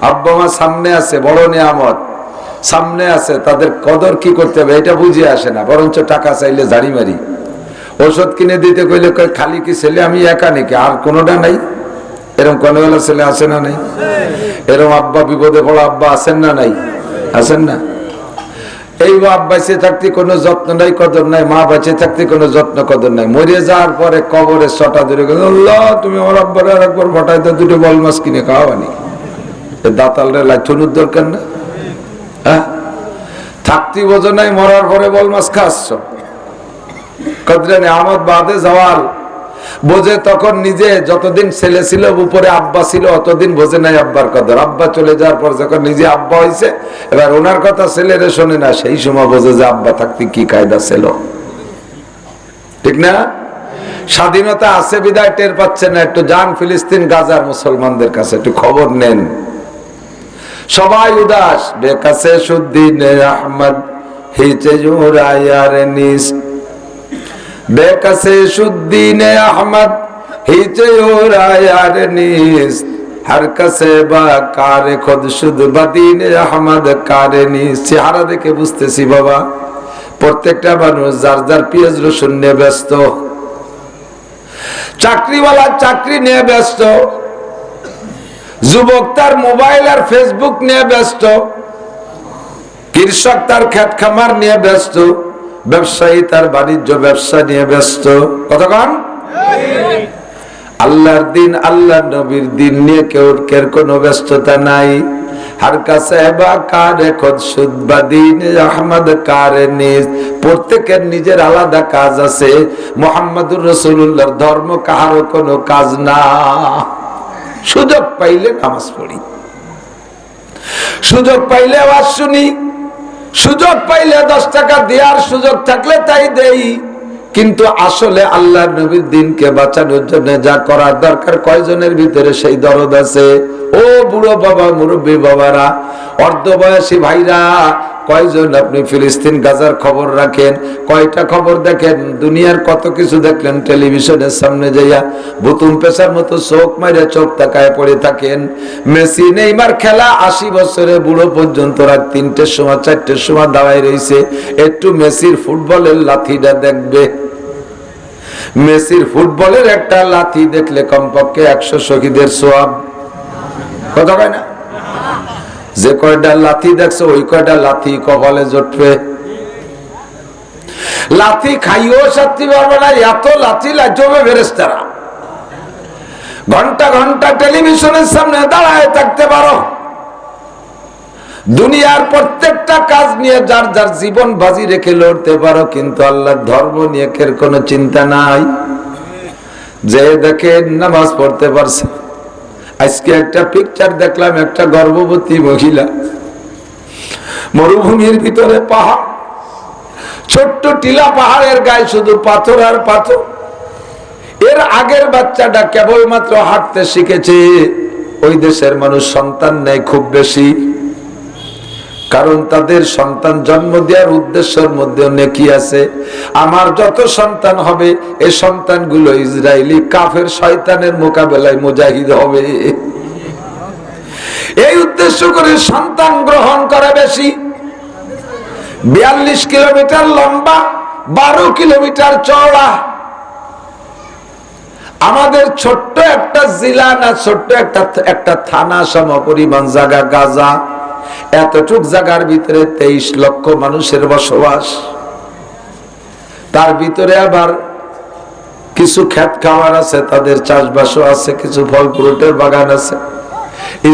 আব্বা মা সামনে আছে, বড় নিয়ামত সামনে আছে, তাদের কদর কি করতে হবে এটা বুঝে আসে না, বরঞ্চ টাকা চাইলে ঝাড়ি মারি। ওষুধ কিনে দিতে কইলে খালি কি ছেলে আমি একা নাকি, আর কোনোটা নাই? এরকম কোনবেলা ছেলে আসে না নাই? এরকম আব্বা বিপদে পড়া আব্বা আছেন না নাই? আছেন না? এই বাপ বেঁচে থাকতে কোনো যত্ন নাই, কদর নাই, মা বেঁচে থাকতে কোনো যত্ন কদর নাই। মরে যাওয়ার পরে কবরে ছটা ধরে গেল, আল্লাহ তুমি আমার আব্বার আর একবার ফটাইতে দুটো বল মাছ কিনে খাওয়ানি। দাতালরে লাইচুনুর দরকার না? হ্যাঁ, থাকতে বোঝো নাই, মরার পরে বল মাছ খাচ্ছ। কদরে নেয়ামত বাদে জওয়াল বোঝে তখন নিজে, যতদিন ছেলে ছিল উপরে আব্বা ছিল অতদিন বোঝে নাই আব্বার কদর। আব্বা চলে যাওয়ার পর যখন নিজে আব্বা হয়েছে, এবার ওনার কথা ছেলেরে শোনে না, সেই সময় বোঝে যে আব্বা থাকতে কি কায়দা ছিল। ঠিক না? স্বাধীনতা আছে বিদায় টের পাচ্ছে না। একটু যান ফিলিস্তিন গাজার মুসলমানদের কাছে, একটু খবর নেন। সবাই উদাস। বেকাছে সুদ্দিন আহমদ হিচে জোরায়ার নিস, বেকাছে সুদ্দিন আহমদ হিচে জোরায়ার নিস, हर कसे बा कारे खुद शुद्ध बदीन अहमद कारे नी। চেহারা দেখে বুঝতেছি বাবা প্রত্যেকটা মানুষ যার যার পেঁয়াজ রসুন নিয়ে ব্যস্ত, চাকরিওয়ালা চাকরি নিয়ে ব্যস্ত, যুবক তার মোবাইল আর ফেসবুক নিয়ে ব্যস্ত, কৃষক তার ক্ষেত খামার নিয়ে ব্যস্ত, ব্যবসায়ী তার বাণিজ্য ব্যবসা নিয়ে ব্যস্ত। কতক্ষণ? আল্লাহর দিন, আল্লাহর নবীর দিন নিয়ে কেউ কোনো ব্যস্ততা নাই। हर কাছে বা কারে খুদ শুদ্ধ বদীন আহমদ কারে নিজ। প্রত্যেকের নিজের আলাদা কাজ আছে। মুহাম্মদুর রাসূলুল্লাহর ধর্ম কাহারও কোনো কাজ না। সুযোগ পাইলে নামাজ পড়ি, সুযোগ পাইলে আওয়াজ শুনি, সুযোগ পাইলে 10 টাকা দেওয়ার সুযোগ থাকলে তাই দেই। কিন্তু আসলে আল্লাহর নবীর দিনকে বাঁচানোর জন্য যা করার দরকার কয়জনের ভিতরে সেই দরদ আছে? ও বুড়ো বাবা, মুরব্বী বাবারা, অর্ধবয়সী ভাইরা, কয়জন আপনি ফিলিস্তিন গাজার খবর রাখেন? কয়টা খবর দেখেন? দুনিয়ার কত কিছু দেখলেন টেলিভিশনের সামনে যাইয়া, বুতুম পেশার মতো চোখ মাইরে চোখ তাকায় পড়ে থাকেন। মেসি নেইমার খেলা 80 বছরে বুড়ো পর্যন্ত রাত 3টের সময় 4টের সময় দাঁড়ায় রয়েছে, একটু মেসির ফুটবলের লাথিটা দেখবে। মেসির ফুটবলের একটা লাথি দেখলে কমপক্ষে 100 শহীদের সোয়াব। কত কয় না? যে কয়টা লাথি দেখছো ওই কয়টা লাথি কপালে জুটবে। লাথি খাইও শান্তি পারবে না, এত লাথি লাগবে ফেরেশতারা। ঘন্টা ঘন্টা টেলিভিশনের সামনে দাঁড়ায় থাকতে পারো, দুনিয়ার প্রত্যেকটা কাজ নিয়ে যার যার জীবন বাজি রেখে লড়তে পারো, কিন্তু আল্লাহর ধর্ম নিয়ে কের কোনো চিন্তা নাই। যে দেখেন নামাজ পড়তে পারছে। আজকে একটা পিকচার দেখলাম, একটা গর্ভবতী মহিলা, মরুভূমির ভিতরে পাহাড়, ছোট্ট টিলা পাহাড়ের গায়ে শুধু পাথর আর পাথর। এর আগের বাচ্চাটা কেবলমাত্র হাঁটতে শিখেছে। ওই দেশের মানুষ সন্তান নেয় খুব বেশি, কারণ তাদের সন্তান জন্ম দেওয়ার উদ্দেশ্যের মধ্যে নেকি আছে। আমার যত সন্তান হবে এই সন্তানগুলো ইসরায়েলি কাফের শয়তানের মোকাবেলায় মুজাহিদ হবে, এই উদ্দেশ্য করে সন্তান গ্রহণ করে বেশি। 42 কিলোমিটার লম্বা, 12 কিলোমিটার চওড়া। আমাদের ছোট্ট একটা জেলা না, ছোট্ট একটা থানা সম পরিমাণ জায়গা গাজা। এতটুক জায়গার ভিতরে 23 লক্ষ মানুষের বসবাস। তার ভিতরে আবার কিছু ক্ষেত খামার আছে, তাদের চাষবাসও আছে, কিছু ফল ফ্রুটের বাগান আছে,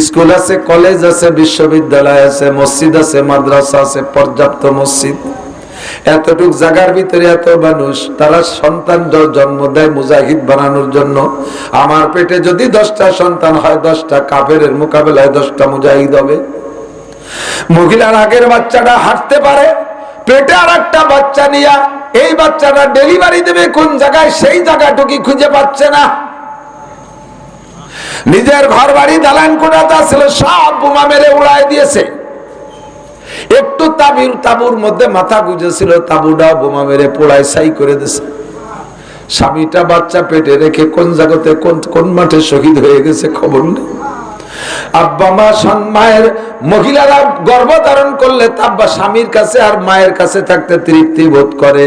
স্কুল আছে, কলেজ আছে, বিশ্ববিদ্যালয় আছে, মসজিদ আছে, মাদ্রাসা আছে, পর্যাপ্ত মসজিদ। এতটুক জায়গার ভিতরে এত মানুষ, তারা সন্তান জন্ম দেয় মুজাহিদ বানানোর জন্য। আমার পেটে যদি 10টা সন্তান হয়, 10টা কাফেরের মোকাবেলায় 10টা মুজাহিদ হবে। মহিলার আগের বাচ্চাটা হাঁটতে পারে, পেটে আর একটা বাচ্চা নিয়ে এই বাচ্চাটা ডেলিভারি দেবে কোন জায়গায়, সেই জায়গাটুকু খুঁজে পাচ্ছে না। নিজের ঘর বাড়ি দালান কোঠাটা ছিল সব বোমা মেরে উড়াই দিয়েছে। একটু তাবুর মধ্যে মাথা গুজেছিল, তাবুটা বোমা মেরে পোড়ায় ছাই করে দিয়েছে। স্বামীটা বাচ্চা পেটে রেখে কোন জায়গাতে কোন মাঠে শহীদ হয়ে গেছে খবর নেই। আব্বা মা মায়ের মহিলারা গর্ভধারণ করলে তাব্বা স্বামীর কাছে আর মায়ের কাছে থাকতে তৃপ্তি বোধ করে।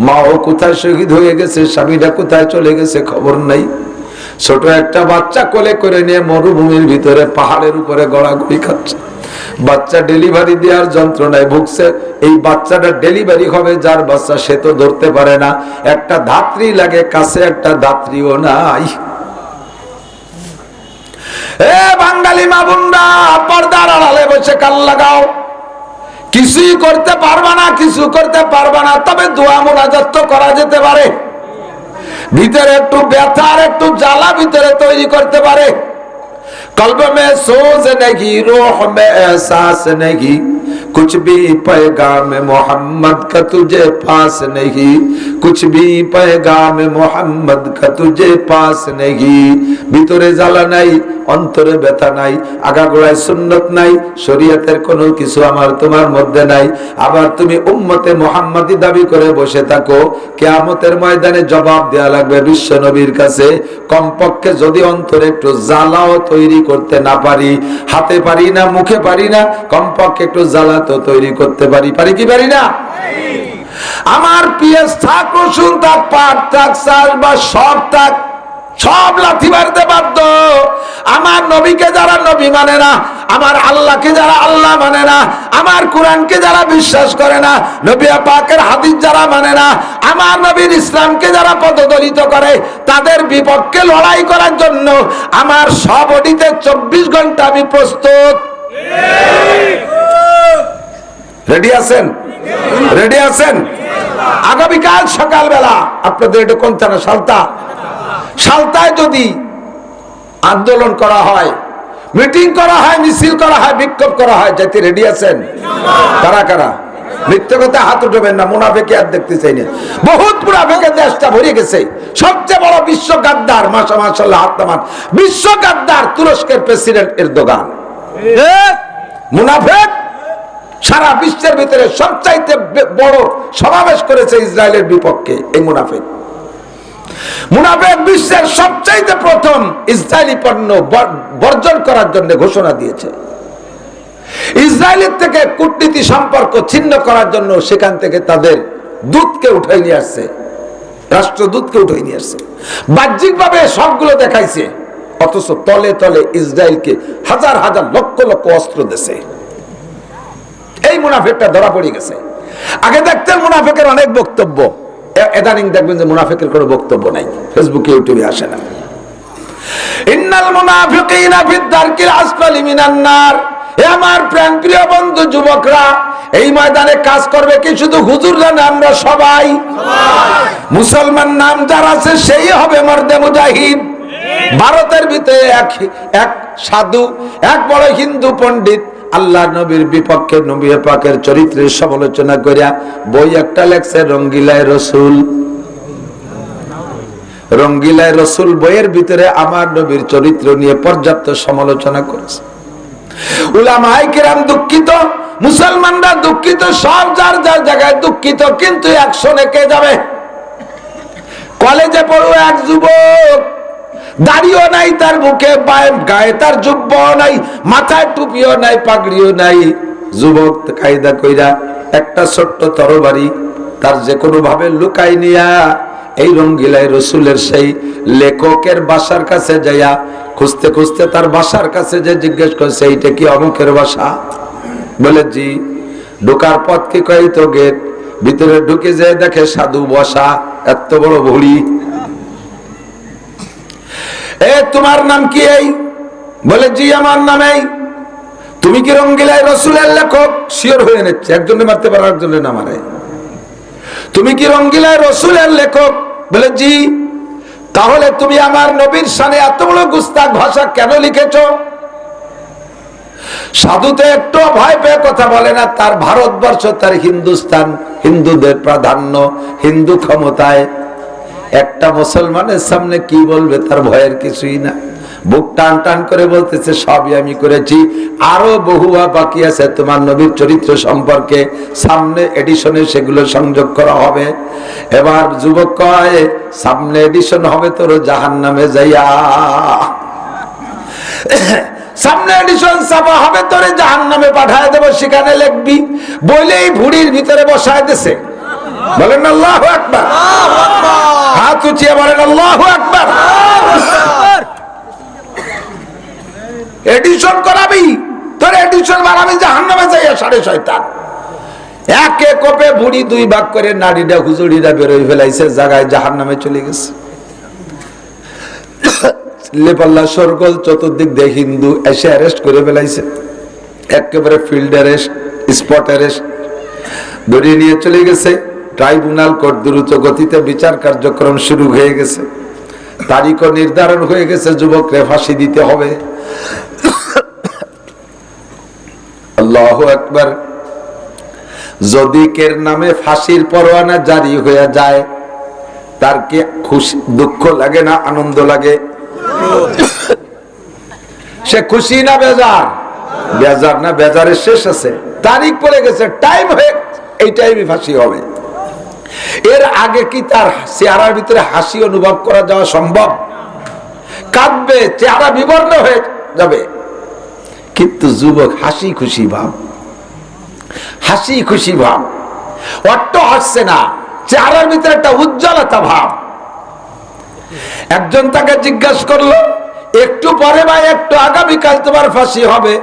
মাও কোথায় শহীদ হয়ে গেছে, স্বামীটা কোথায় চলে গেছে খবর নাই। ছোট একটা বাচ্চা কোলে করে নিয়ে মরুভূমির ভিতরে পাহাড়ের উপরে গড়াগড়ি খাচ্ছে। বাচ্চা ডেলিভারি দেওয়ার যন্ত্রণায় ভুগছে। এই বাচ্চাটা ডেলিভারি হবে যার বাচ্চা সে তো ধরতে পারে না, একটা ধাত্রী লাগে, কাছে একটা ধাত্রীও নাই। এ বাঙালি মা বোনরা, পর্দার আড়ালে বসে কান লাগাও। কিছুই করতে পারবা না, কিছু করতে পারবা না, তবে দোয়া মুনাজাত তো করা যেতে পারে। ভিতরে একটু ব্যথা আর একটু জ্বালা ভিতরে তৈরি করতে পারে। कल्ब में सोज नहीं, रूह में एहसास नहीं, कुछ भी पैगाम मोहम्मद का तुझे पास नहीं, कुछ भी पैगाम मोहम्मद का तुझे पास नहीं। ভিতরে জ্বালা নাই, অন্তরে ব্যথা নাই, আগাগোড়ায় সুন্নত নাই, শরীয়তের কোনো কিছু আমার তোমার মধ্যে নাই। আবার তুমি উম্মতে মুহাম্মাদি দাবি করে বসে থাকো, কিয়ামতের ময়দানে জবাব দেয়া লাগবে বিশ্ব নবীর কাছে। কমপক্ষে যদি অন্তরে একটু জ্বালাও তৈরি করতে না পারি, হাতে পারি না, মুখে পারি না, কমপক্ষে একটু জ্বালা তো তৈরি করতে পারি। পারি কি পারি না? আমার পিএস থাক, রসুন থাক, পাট থাক, চাল বা সব থাক, সব লাথি মারতে বাধ্য। আমার নবীকে যারা নবী মানে না, আমার আল্লাহকে যারা আল্লাহ মানে না, আমার কোরআনকে যারা বিশ্বাস করে না, নবী পাকের হাদিস যারা মানে না, আমার নবীর ইসলামকে যারা পদদলিত করে, তাদের বিপক্ষে লড়াই করার জন্য আমার সবডিতে 24 ঘন্টা আমি প্রস্তুত। রেডি আছেন? রেডি আছেন? আগামীকাল সকালবেলা আপনাদের এটা কোন থানা? সালতা। সালতায় যদি আন্দোলন করা হয়, মিটিং করা হয়, মিছিল করা হয়, বিক্ষোভ করা হয়, যাতে রেডি আছেন? কারা কারা? মিথ্যে কথা হাত উঠবেন না, মুনাফিক আর দেখতে চাই না। বহুত মুনাফিকের দেশটা ভরে গেছে। সবচেয়ে বড় বিশ্ব গাদ্দার, মাশাআল্লাহ হাত নামান, বিশ্ব গাদ্দার তুরস্কের প্রেসিডেন্ট এরদোগান। মুনাফিক সারা বিশ্বের ভিতরে সবচাইতে বড় সমাবেশ করেছে ইসরায়েলের বিপক্ষে। এই মুনাফিক বিশ্বের সবচাইতে প্রথম ইসরায়েলি পণ্য বর্জন করার জন্য ঘোষণা দিয়েছে। ইসরায়েলের থেকে কূটনীতি সম্পর্ক ছিন্ন করার জন্য সেখান থেকে তাদের দূতকে উঠাই নিয়ে আসছে, রাষ্ট্রদূতকে উঠাই নিয়ে আসছে। বাহ্যিকভাবে সবগুলো দেখাইছে, অথচ তলে তলে ইসরায়েলকে হাজার হাজার লক্ষ লক্ষ অস্ত্র দিয়েছে। এই মুনাফিকটা ধরা পড়ে গেছে। আগে দেখতেন মুনাফিকের অনেক বক্তব্য, ইদানিং দেখবেন যে মুনাফিকের কোনো বক্তব্য নাই, ফেসবুকে ইউটিউবে আসে না। ইন্নাল মুনাফিকিনা ফিদ দারকিল আসফালি মিনান নার। হে আমার প্রাণ প্রিয় বন্ধু যুবকরা, এই ময়দানে কাজ করবে কি শুধু হুজুররা না, আমরা সবাই মুসলমান নাম যার আছে সেই হবে মর্দে মুজাহিদ। ভারতের ভিতরে এক সাধু, এক বড় হিন্দু পণ্ডিত আল্লাহ নবীর বিপক্ষে নবী পাকের চরিত্রের সমালোচনা করিয়া বই একটা লেখছে, রঙ্গিলায় রসুল। রঙ্গিলায় রসুল বইয়ের ভিতরে আমার নবীর চরিত্র নিয়ে পর্যাপ্ত সমালোচনা করেছে। উলামায়ে কেরাম দুঃখিত, মুসলমানরা দুঃখিত, সব যার যার জায়গায় দুঃখিত, কিন্তু অ্যাকশনে কে যাবে? কলেজে পড়ুয়া এক যুবক, দাড়িও নাই তার মুখে, গায়ে তার জুব্বাও নাই, মাথায় টুপিও নাই, পাগড়িও নাই। যুবক কায়দা কইরা একটা ছোট্ট তরবারি তার যে কোনো ভাবে লুকাই নিয়া এই রঙ্গিলায় রসুলের সেই লেখকের বাসার কাছে যাইয়া খুঁজতে খুঁজতে তার বাসার কাছে যে জিজ্ঞেস করছে, এইটা কি অমুকের বাসা? বলে জি। ঢোকার পথ কি? কই তো গেট। ভিতরে ঢুকে যে দেখে সাধু বসা, এত বড় ভুড়ি। এ তোমার নাম কি? এই বলে জি আমার নাম এই। তুমি কি রঙ্গিলায় রসুলের লেখক? শিওর হয়ে নিচ্ছে, একজনে মারতে পারে একজনে না মারে। তুমি কি রঙ্গিলায় রসুলের লেখক? বলে জি। তাহলে তুমি আমার নবীর শানে এত বড় গুস্তাখ ভাষা কেন লিখেছো? সাধুতে একটু ভয় পেয়ে কথা বলে না। তার ভারতবর্ষ, তার হিন্দুস্তান, হিন্দুদের প্রাধান্য, হিন্দু ক্ষমতায়, একটা মুসলমানের সামনে কি বলবে তার ভয়ের কিছুই না। বুক টান টান করে বলতেছে, সবই আমি করেছি, আরো বহুয়া বাকি আছে তোমার নবীর চরিত্র সম্পর্কে, সামনে এডিশনে সেগুলো সংযোগ করা হবে। এবার যুবক কয়, সামনে এডিশন হবে তোর জাহান্নামে যাইয়া। সামনে এডিশন ছাপা হবে, তোরে জাহান্নামে পাঠায় দেব, সেখানে লিখবি বলেই ভুড়ির ভিতরে বসায় দিছে। বলেন আল্লাহু আকবার। হাত উঠিয়ে বলেন আল্লাহু আকবার। এডিশন করাবি, তোর এডিশন বানাবি, জাহান্নামে যাইয়া সাড়ে শয়তান। একে কোপে ভুড়ি দুই ভাগ করে নাড়িটা হুজুড়িটা বেরোয় ফেলাইছে, জায়গায় জাহান্নামে চলে গেছে। লেপাল্লা সরগোল চতুর্দিক দিয়ে হিন্দু এসে অ্যারেস্ট করে ফেলাইছে, একেবারে ফিল্ড অ্যারেস্ট, স্পট অ্যারেস্ট, ধরে নিয়ে চলে গেছে। ট্রাইব্যুনাল কোর্ট দ্রুত গতিতে বিচার কার্যক্রম শুরু হয়ে গেছে। তারিখও নির্ধারণ হয়ে গেছে, যুবকরে ফাঁসি দিতে হবে। আল্লাহু আকবার। যদি কের নামে ফাঁসির পরোয়ানা জারি হয়ে যায়, তার কি খুশি দুঃখ লাগে না আনন্দ লাগে? সে খুশি না বেজার? বেজার না, বেজারের শেষ আছে। তারিখ পড়ে গেছে, টাইম হয়ে, এই টাইমে ফাঁসি হবে। এর আগে কি তার চেহারার ভিতরে হাসি অনুভব করা যাওয়া সম্ভব? কাঁদবে, চেহারা বিবর্ণ হয়ে যাবে। কিন্তু যুবক হাসি খুশি ভাব, হাসি খুশি ভাব, অট্ট হাসছে না, চেহারার ভিতরে একটা উজ্জ্বলতা ভাব। একজন তাকে জিজ্ঞাসা করলো, একটু পরে বা একটু আগামীকাল তোমার ফাঁসি হবে,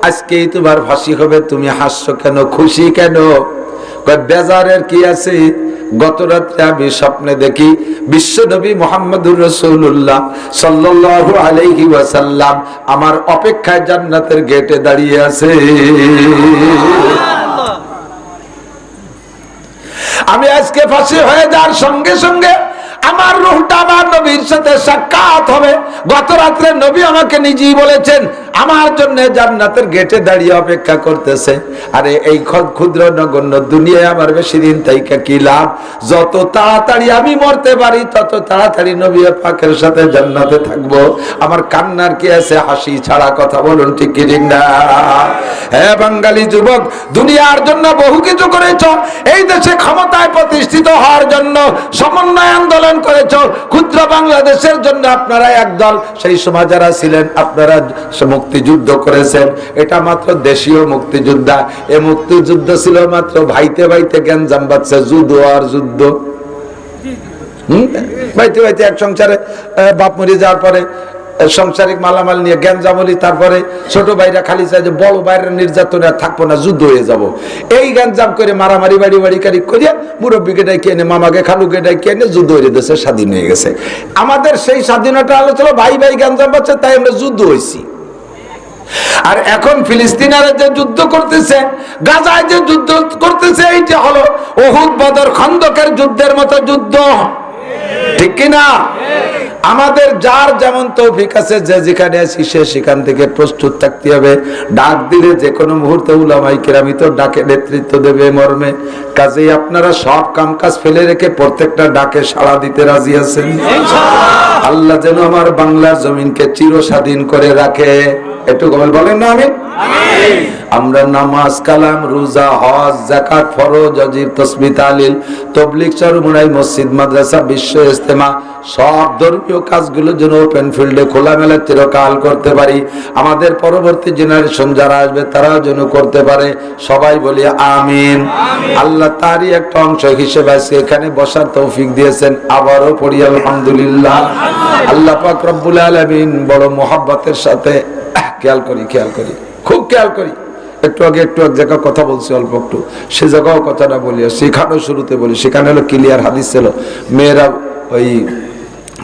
আজকেই তোমার ফাঁসি হবে, তুমি হাসছো কেন, খুশি কেন? বেজারের কি আছে? গত রাত্রে আমি স্বপ্নে দেখি বিশ্বনবী মুহাম্মদুর রাসূলুল্লাহ সাল্লাল্লাহু আলাইহি ওয়াসাল্লাম আমার অপেক্ষায় জান্নাতের গেটে দাঁড়িয়ে আছে। আমি আজকে ফাঁসি হয়ে যাওয়ার সঙ্গে সঙ্গে আমার রূহটা আমার নবীর সাথে সাক্ষাৎ হবে। গত রাত্রে নবী আমাকে নিজেই বলেছেন আমার জন্য জান্নাতের গেটে দাঁড়িয়ে অপেক্ষা করতেছে। আরে এই ক্ষুদ্র নগণ্য দুনিয়ায় আমার বেশি দিন তাইকা কি লাভ? যত তাড়াতাড়ি আমি মরতে পারি তত তাড়াতাড়ি নবী পাকের সাথে জান্নাতে থাকবো। আমার কান্নার কি আছে, হাসি ছাড়া? কথা বলুন ঠিক কি ঠিক না? হ্যাঁ বাঙালি যুবক, দুনিয়ার জন্য বহু কিছু করেছ, এই দেশে ক্ষমতায় প্রতিষ্ঠিত হওয়ার জন্য সমন্বয় আন্দোলন করেছ, ক্ষুদ্র বাংলাদেশের জন্য আপনারা একদল, সেই সময় যারা ছিলেন আপনারা মুক্তিযুদ্ধ করেছেন। এটা মাত্র দেশীয় মুক্তিযোদ্ধা, এ মুক্তিযুদ্ধ ছিল মাত্র ভাইতে ভাইতে গ্যাঞ্জাম বাজছে, যুদ্ধ আর যুদ্ধ। ভাইতে ভাইতে এক সংসারে বাপ মরে যাওয়ার পরে সংসারিক মালামাল নিয়ে গ্যাঞ্জামলি, তারপরে ছোট ভাইরা খালি চাই যে বড় ভাইরা নির্যাতনে থাকবো না, যুদ্ধ হয়ে যাব। এই গ্যাঞ্জাম করে মারামারি বাড়ি বাড়ি কারি করিয়া মুরব্বীকে ডাকি এনে, মামাকে খালুকে ডাকি এনে যুদ্ধ হয়ে দেশে স্বাধীন হয়ে গেছে। আমাদের সেই স্বাধীনতা আলোচনা ভাই ভাই গ্যাঞ্জাম পাচ্ছে, তাই আমরা যুদ্ধ হয়েছি। আর এখন ফিলিস্তিনারা যে যুদ্ধ করতেছে, গাজায় যে যুদ্ধ করতেছে, এইটা হলো উহুদ বদর খন্দকের যুদ্ধের মতো যুদ্ধ, ঠিক কিনা? আমাদের যার যেমন তৌফিক আছে, যে যেখানে আছি সে সেখান থেকে প্রস্তুত থাকতে হবে। ডাক দিলে যে কোনো মুহূর্তে উলামায়ে কেরামি তো ডাকে নেতৃত্ব দেবে মর্মে। কাজেই আপনারা সব কাম কাজ ফেলে রেখে প্রত্যেকটা ডাকে সাড়া দিতে রাজি আছেন? আল্লাহ যেন আমার বাংলার জমিনকে চির স্বাধীন করে রাখে। একটু বলেন না আমিন। আমরা নামাজ, কালাম, রোজা, হজ, যাকাত, ফরজ, ওয়াজিব, তাসবিহ, তাহলিল, তাবলীগ, চরমুনাই, মসজিদ, মাদ্রাসা, বিশ্ব ইজতেমা, সব ধর্মীয় কাজগুলো যেন ওপেন ফিল্ডে খোলামেলা চিরকাল করতে পারি। আমাদের পরবর্তী জেনারেশন যারা আসবে তারাও যেন করতে পারে। সবাই বলি আমিন। আল্লাহ তারই একটা অংশ হিসেবে আজকে এখানে বসার তৌফিক দিয়েছেন। আবারও পড়ি আলহামদুলিল্লাহ। আল্লাহ পাক রব্বুল আলামিন বড় মোহাব্বতের সাথে, খেয়াল করি খুব খেয়াল করি। একটু আগে এক জায়গায় কথা বলছি, অল্প একটু, সে জায়গাও কথাটা বলি, সেখানেও শুরুতে বলি। সেখানে হলো ক্লিয়ার হাদিস ছিল। মেয়েরা ওই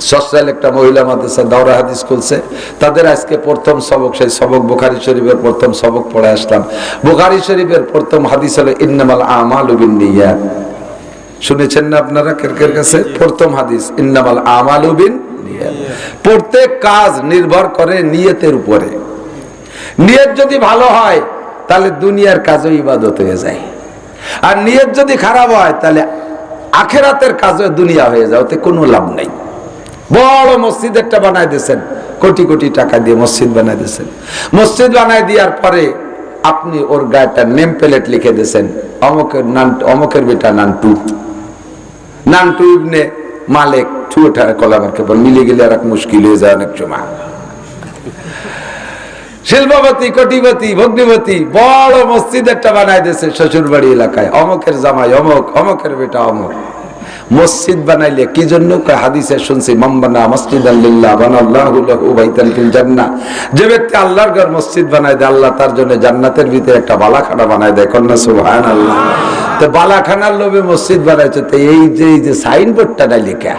সস্তাল একটা মহিলা মাদ্রাসা দাওরা হাদিস খুলছে, তাদের আজকে প্রথম সবক, সেই সবক বুখারী শরীফের প্রথম সবক পড়ে আসলাম। বুখারী শরীফের প্রথম হাদিস হলো ইন্নামাল আমালু বিন্নিয়াত। শুনেছেন না আপনারা কের কাছে? প্রথম হাদিস ইন্নামাল আমালু বিন্নিয়াত। প্রত্যেক কাজ নির্ভর করে নিয়তের উপরে। নিয়ত যদি ভালো হয় তাহলে দুনিয়ার কাজও ইবাদত হয়ে যায়, আর নিয়ত যদি খারাপ হয় তাহলে আখেরাতের কাজও দুনিয়া হয়ে যায়, ওতে কোনো লাভ নাই। বড় মসজিদ একটা বানাই দিয়েছেন, কোটি কোটি টাকা দিয়ে মসজিদ বানাই দিয়েছেন। মসজিদ বানাই দেওয়ার পরে আপনি ওর গায়েটা নেম প্লেট লিখে দিয়েছেন, অমকের বেটা নান্টু ইবনে মালিক ঠুটা কলামারকে মিলে গেলে আর এক মুশকিল হয়ে যায় অনেক সময়। শিল্পপতি, কোটিপতি, ভগ্নিপতি বড় মসজিদ একটা বানাই দিয়েছে শ্বশুর বাড়ি এলাকায়, অমকের জামাই অমক, অমকের বেটা অমক। মসজিদ বানাইলে কি জন্য? হাদিসে শুনছি, মাম্বানা মসজিদান লিল্লাহ বানাল্লাহু লাহু বাইতান ফিল জান্নাহ। যে ব্যক্তি আল্লাহর ঘর মসজিদ বানায় দেয়, আল্লাহ তার জন্য জান্নাতের ভিতরে একটা বালাখানা বানায় দেয়। কন্যা সুবহানাল্লাহ। তো বালাখানার লোভে মসজিদ বানাইছে, তো এই যে সাইনবোর্ডটা নাই লেখা,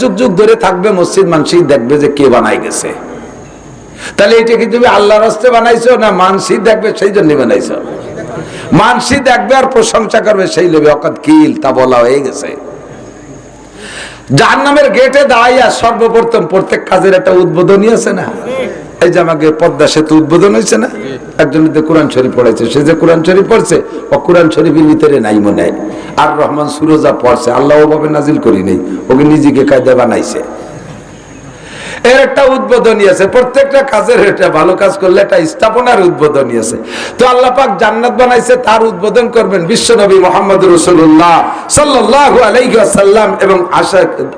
যুগ যুগ ধরে থাকবে মসজিদ, মানুষই দেখবে যে কে বানাই গেছে। তাহলে এটা কি তুমি আল্লাহর রাস্তে বানাইছো, না মানসি দেখবে সেই জন্য বানাইছো? মানসি দেখবে আর প্রশংসা করবে সেই লোভে অকাত কিল, তা বলা হয়ে গেছে। জাহান্নামের গেটে দাঁড়াইয়া সর্বপ্রথম প্রত্যেক কাজের একটা উদ্বোধনী আছে না? এই যে আমাকে পদ্মা সেতু উদ্বোধন হয়েছে না, একজন কোরআন শরীফ পড়েছে, সে যে কোরআন শরীফ পড়ছে ও কোরআন শরীফের ভিতরে নাই মনে হয়, আর রহমান সুরজা পড়ছে, আল্লাহ ওভাবে নাজিল করি নেই, ওকে নিজেকে কায়দা বানাইছে। এর একটা উদ্বোধনী আছে, প্রত্যেকটা কাজের এটা ভালো কাজ করলে একটা স্থাপনার উদ্বোধনী আছে। তো আল্লাহ পাক জান্নাত বানাইছে, তার উদ্বোধন করবেন বিশ্বনবী মুহাম্মদ রাসূলুল্লাহ সাল্লাল্লাহু আলাইহি ওয়াসাল্লাম এবং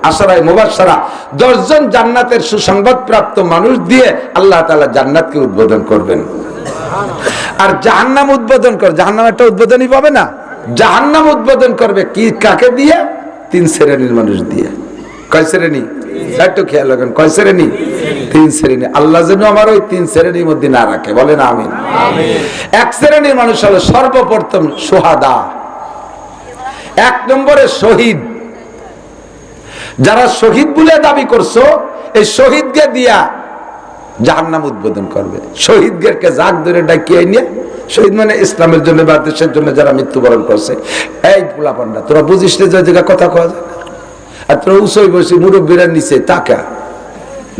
আশারায়ে মুবাশশারা 10 জন জান্নাতের সুসংবাদ প্রাপ্ত মানুষ দিয়ে আল্লাহ তাআলা জান্নাতকে উদ্বোধন করবেন। আর জাহান্নাম উদ্বোধন করে, জাহান্নাম একটা উদ্বোধনী পাবে না, জাহান্নাম উদ্বোধন করবে কি কাকে দিয়ে? 3 শ্রেণীর মানুষ দিয়ে। কয় শ্রেণী? একটু খেয়াল রাখেন, কয় শ্রেণী? 3 শ্রেণী। আল্লাহ যেন আমার ওই 3 শ্রেণীর মধ্যে না রাখে, বলেন আমিন। এক শ্রেণীর মানুষ হলো সর্বপ্রথম শুহাদা, 1 নম্বরে শহীদ। যারা শহীদ বলে দাবি করছো, এই শহীদকে দিয়া জাহান্নাম উদ্বোধন করবে। শহীদদেরকে জাগ ধরে ডাকিয়ে নিয়ে, শহীদ মানে ইসলামের জন্য বা দেশের জন্য যারা মৃত্যুবরণ করছে, এই পোলাপান্ডা তোরা বুঝিস না যে জায়গা কথা কওয়া যায় না, আর তোরা উঁচুই বসে মুরব্বীরা নিচে টাকা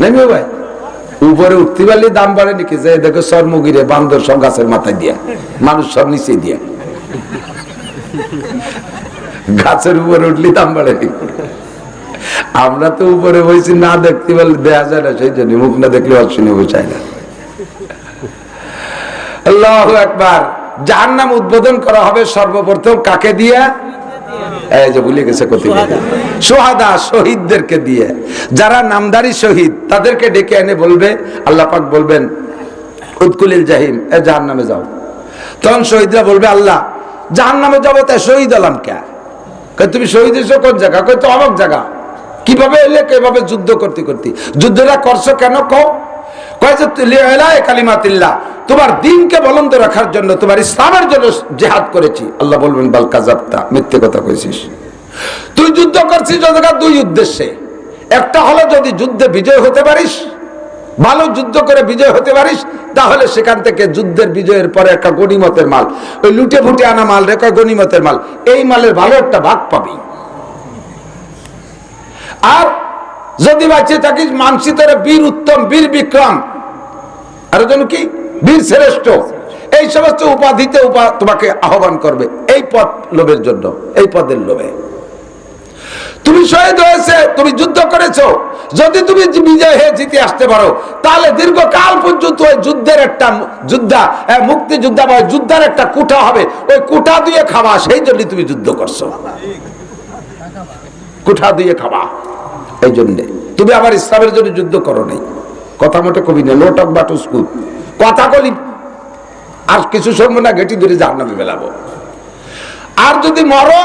নেমে ভাই উপরে উঠতে পারলে দাম বাড়ে নাকি? যে দেখো সরমুগিরে বান্দর সব গাছের মাথায় দিয়া, মানুষ সব নিচে দিয়া, গাছের উপরে উঠলে দাম বাড়ে নাকি? আমরা তো উপরে বসে না দেখতে পারলে দেয়া যায় না, সেই জন্য মুখ না দেখলে অশুনে বোঝায় না। আল্লাহু আকবার। জাহান্নাম উদ্বোধন করা হবে সর্বপ্রথম কাকে দিয়া? এই যে ভুলে গেছে কত, শুহাদা, শহীদদেরকে দিয়ে। যারা নামদারি শহীদ তাদেরকে ডেকে এনে বলবে, আল্লাহ পাক বলবেন উদকুলিল জাহিম, এ জাহান্নামে যাও। তখন শহীদরা বলবে, আল্লাহ জাহান্নামে যাবো, তাই শহীদ হলাম কে? কই তুমি শহীদ হইছো কোন জায়গা? কই তো অমুক জায়গা। কিভাবে এলে? কিভাবে যুদ্ধ করতে করতে। যুদ্ধটা করছো কেন কও? কয় যে লিইলাহি কালিমাতিল্লাহ, তোমার দ্বীনকে বলন্দ রাখার জন্য, তোমার ইসলামের জন্য জিহাদ করেছি। আল্লাহ বলবেন বাল কাযাবতা, মিথ্যে কথা কইছিস। তুই যুদ্ধ করছিস দুই উদ্দেশ্যে, একটা হলো যদি যুদ্ধে বিজয় হতে পারিস, ভালো যুদ্ধ করে বিজয় হতে পারিস, তাহলে সেখান থেকে যুদ্ধের বিজয়ের পরে একটা গনিমতের মাল, ওই লুটে ফুটে আনা মাল রেখে গনিমতের মাল, এই মালের ভালো একটা ভাগ পাবি। আর যদি বাঁচিয়ে থাকিস মানসিতরে বীর উত্তম, বীর বিক্রম, আর যেন কি বীর শ্রেষ্ঠ, এই সমস্ত উপাধিতে তোমাকে আহ্বান করবে এই পদ লোভের জন্য, এই পদের লোভে। তুমি শহীদ হয়েছে, তুমি যুদ্ধ করেছো, যদি তুমি বিজয় হয়ে জিতে আসতে পারো, তাহলে দীর্ঘকাল পর্যন্ত ওই যুদ্ধের একটা মুক্তিযোদ্ধা বা যুদ্ধার একটা কুঠা হবে, ওই কুঠা দিয়ে খাওয়া, সেই জন্য তুমি যুদ্ধ করছো, কুঠা দিয়ে খাওয়া। এই জন্য তুমি আবার ইসলামের জন্য যুদ্ধ করো নাই। কথা মতো কবি না, লোটক বাটু স্কুল কথা কলি, আর কিছু সময় না ঘেটি ধরে জাহান্নামে ফেলাবো। আর যদি মরো,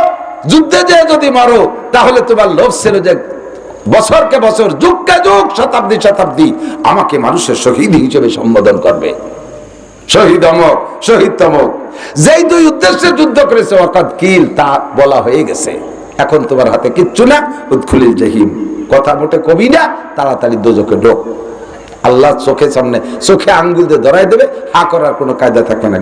যুদ্ধে যে যদি মরো, তাহলে তোমার লোভ ছিল যে বছরকে বছর, যুগকে যুগ, শতাব্দী শতাব্দী আমাকে মানুষের শহীদ হিসেবে সম্বোধন করবে। শহীদ অমক, শহীদ তমক, যেই দুই উদ্দেশ্যে যুদ্ধ করেছে ওয়াকাদ কিল, তা বলা হয়ে গেছে। এখন তোমার হাতে কিচ্ছু না, উদখুলিল জাহিম, কথা মোটে কবি না, তাড়াতাড়ি দোজখে ঢোক। আল্লাহ চোখের সামনে, চোখে আঙ্গুল দিয়ে ধরাই দেবে, হা করার কোনো কায়দা থাকবে না।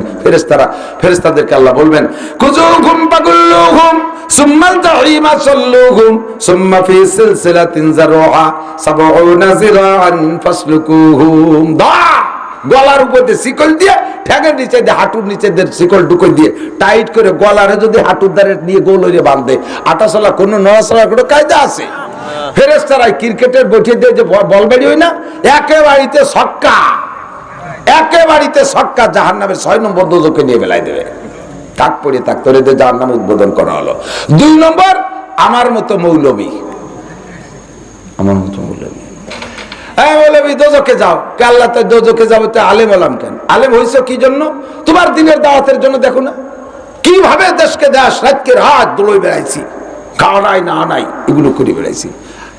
ফেরেশতাদেরকে আল্লাহ বলবেন, খুযুহুম ফাগুল্লুহুম সুম্মা জাহিমা সাল্লুহুম সুম্মা ফি সিলসিলাতিন যারউহা ৭০ যিরাআন ফাসলুকুহুম। গলার উপর দিয়ে শিকল দিয়ে, ঠ্যাঙের নিচে দিয়ে, হাঁটুর নিচে দিয়ে শিকল ঢুকে দিয়ে টাইট করে গলারে যদি হাঁটুর দ্বারে নিয়ে গোল হয়ে বাঁধে, আটাশলা কোনো নড়াচড়ার কোনো কায়দা আছে? ফেরেশতারা ক্রিকেটের বসিয়ে দিয়ে যে বল বেরি হয় না, একেবারেতে ছক্কা, একেবারেতে ছক্কা, জাহান্নামের ৬ নম্বর দোজখে নিয়ে বেলায় দেবে। থাক পড়ে থাক, তোরে দিয়ে জাহান্নাম উদ্বোধন করা হলো। 2 নম্বর, আমার মতো মৌলবী, আমার মতো মৌলবী। হ্যাঁ মৌলবী দোজখে যাও, কে আল্লাহ তো দোজখে যাবো, তো আলেম হলাম কেন? আলেম হইছো কি জন্য? তোমার দিনের দাওয়াতের জন্য। দেখো না কিভাবে দেশকে দেশ রাতকে রাত দোলই বেড়াইছি, খাওয়া নাই না নাই এগুলো করে বেড়াইছি,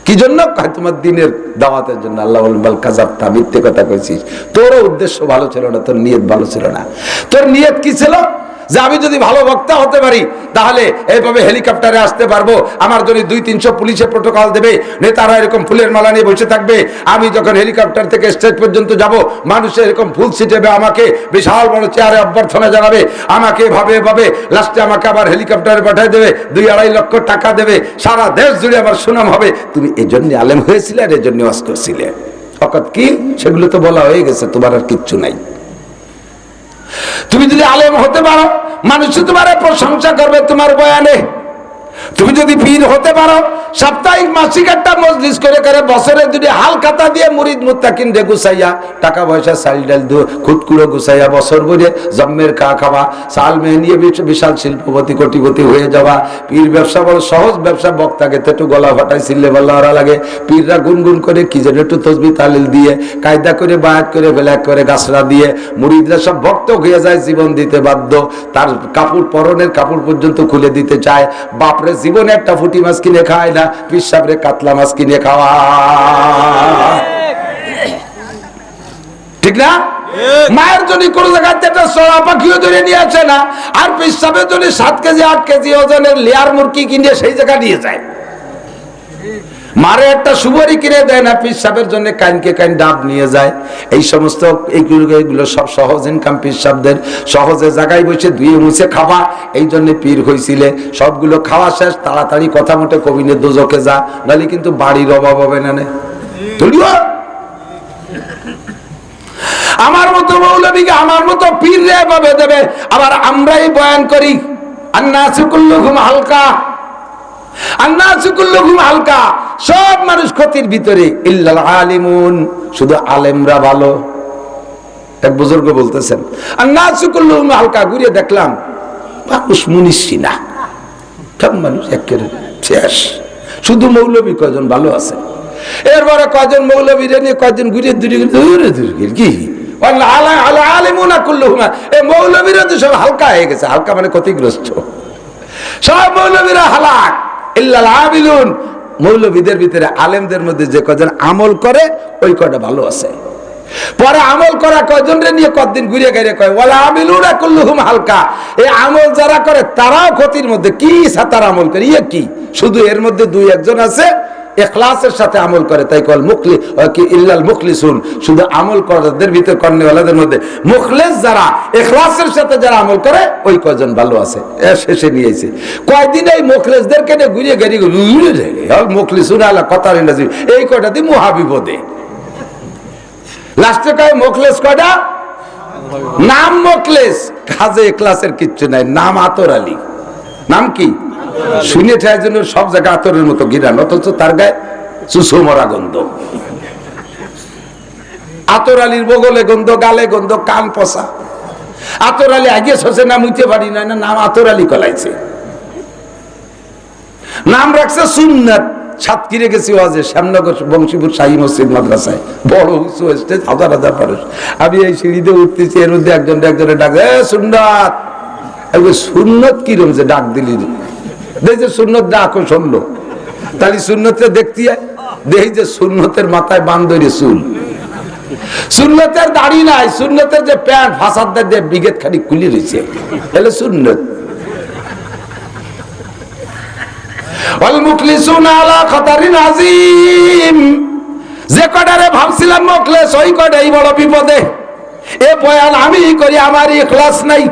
কি জন্য? তোমার দিনের দাওয়াতের জন্য। আল্লাহ বলেন বাল কাযাবতা, মিথ্যে কথা কইছিস, তোর উদ্দেশ্য ভালো ছিল না, তোর নিয়ত ভালো ছিল না। তোর নিয়ত কি ছিল? যে আমি যদি ভালো বক্তা হতে পারি তাহলে এইভাবে হেলিকপ্টারে আসতে পারবো, আমার জন্য 200-300 পুলিশের প্রোটোকল দেবে, নেতারা এরকম ফুলের মালা নিয়ে বসে থাকবে, আমি যখন হেলিকপ্টার থেকে স্টেজ পর্যন্ত যাব মানুষের এরকম ফুল ছিটাবে, আমাকে বিশাল বড় চেয়ারে অভ্যর্থনা জানাবে, আমাকে এভাবে এভাবে লাস্টে আমাকে আবার হেলিকপ্টারে পাঠিয়ে দেবে, 2-2.5 লক্ষ টাকা দেবে, সারা দেশ জুড়ে আমার সুনাম হবে। তুমি এই জন্য আলেম হয়েছিলে আর এই জন্য ওয়াজ করছিলে। ফকত কি সেগুলো তো বলা হয়ে গেছে, তোমার আর কিচ্ছু নাই। তুমি যদি আলেম হতে পারো মানুষ তোমার প্রশংসা করবে তোমার বয়ানে। তুমি যদি পীর হতে পারো সাপ্তাহিক মাসিক একটা মজলিস করে করে বছরে দুটি হালখাতা দিয়ে মুরিদ মুত্তাকিন রে গুছাইয়া, টাকা পয়সা চাল ডাল খুটকুড়ো গুছাইয়া বছর ভরে জন্মের খাওয়া, চাল মেয়ে নিয়ে বিশাল শিল্পপতি কোটিপতি হয়ে যাওয়া। পীর ব্যবসা বড় সহজ ব্যবসা, বক্তাকে একটু গলা ফাটাই ছিললে বলা লাগে, পীররা গুনগুন করে কি যেন একটু তসবি তালিল দিয়ে কায়দা করে বায়াত করে বেলাক করে গাছরা দিয়ে মুরিদরা সব ভক্ত হয়ে যায়, জীবন দিতে বাধ্য, তার কাপড় পরনের কাপড় পর্যন্ত খুলে দিতে চায়। বাপরে জীবনে একটা ফুটি মাছ কিনে খায় না, পীর সাহেবরে কাতলা মাছ কিনে খাওয়া, ঠিক না? মায়ের জন্য কোন জায়গায় একটা চড়া পাখিও ধরে নিয়ে আসে না, আর পীর সাহেবের জন্য 7 কেজি 8 কেজি ওজনের লেয়ার মুরগি কিনে সেই জায়গা নিয়ে যায়। মারে একটা সুবরি কিনে দেয় না, পীর সাহেবের জন্য কাইনকে কাইন ডাব নিয়ে যায়। এই সমস্ত এইগুলো সব সহজ ইনকাম পীর সাহেবদের, সহজে জায়গায় বসে ধুয়ে মুছে খাওয়া। এই জন্য পীর হয়েছিলে। সবগুলো খাওয়া শেষ, তাড়াতাড়ি কথা মতো কবিনে দোজখে যা, নাহলে কিন্তু বাড়ির অভাব হবে না। আমার মতো মৌলবীকে আমার মতো পীর রে ভাবে দেবে। আবার আমরাই বয়ান করি আন্নাসু কুল্লুহুম হালকা, আন্নাসু কুল্লুহুম হালকা, সব মানুষ ক্ষতির ভিতরে ইল্লাল আলিমুন, শুধু আলেমরা ভালো। এক বুজুর্গ বলতেছেন আন্নাসু কুল্লুহুম হালকা, ঘুরে দেখলাম মানুষ মুনিশি না, সব মানুষ একেবারে শেষ, শুধু মৌলবী কয়জন ভালো আছে। এরপরে কয়জন মৌলবীর নিয়ে কয়জন ঘুরে দূরে দূরে কি মৌলবীরা তো সব হালকা হয়ে গেছে, হালকা মানে ক্ষতিগ্রস্ত, সব মৌলবীরা হালাক ইল্লাল আমিলুন। মৌলবীদের ভিতরে আলেমদের মধ্যে যে কয়জন আমল করে ওই কয়টা ভালো আছে। পরে আমল করা কয়জন রে নিয়ে কতদিন ঘুরে গেড়ে কয় ওয়ালা আমিলুনা কুল্লুহুম হালকা, এই আমল যারা করে তারাও ক্ষতির মধ্যে। কি সাতার আমল করে ইয়ে কি, শুধু এর মধ্যে 2-1 আছে ইখলাসের সাথে আমল করে, তাই কল মুখলি কি ইল্লাল মুখলিসুন, শুধু আমল করাদের ভিতর কর্নেওয়ালাদের মধ্যে মুখলিস যারা ইখলাসের সাথে যারা আমল করে ওই কয়জন ভালো আছে। এর শেষে নিয়েছে কয়দিন এই মুখলিসদেরকে নিয়ে ঘুরিয়ে গেড়ি মুখলিসুন আলা কথা এই কয়টা দিয়ে মুহাবিবদে লাস্টে কয় মুখলিস কয়টা, নাম মুখলিস, কাজে ইখলাসের কিচ্ছু নাই, নাম আতর আলী। নাম কি শুনে ঠায় জন্য সব জায়গায় আতরের মতো গিরান, অথচ তার গায়ে চুষো মরা গন্ধ। আতর আলীর বগলে গন্ধ, গালে গন্ধ, কান পচা। আতর আলী আগে শোষে না মুইতে পারি না, নাম আতর আলী কলাইছে, নাম রাখছে সুন্নাত। সাতক্ষীরে গেছি ওয়াজে, শ্যামনগর বংশীপুর শাহী মসজিদ মাদ্রাসায়, বড় উঁচু স্টেজ, 1000 মানুষ। আমি এই সিঁড়িতে উঠতেছি, এর মধ্যে একজনে ডাকে সুন্নাত। সুন্নত কিরম যে ডাক দিলি, দেখি যে সুন্নত ডাকো শুনলো, তাহলে সুন্নতটা দেখতে দেখি যে সুন্নতের মাথায় বান্ধরে চুল, সুন্নতের দাড়ি নাই, সুন্নতের যে প্যান্ট ফাঁসাদার দিয়ে বিগেত খানি খুলে রয়েছে, তাহলে সুন্নত। যে কটারে ভাবছিলাম মুখলেস ওই কটাই বড় বিপদে। এ বয়ান আমি করি, আমার ইখলাস নাই,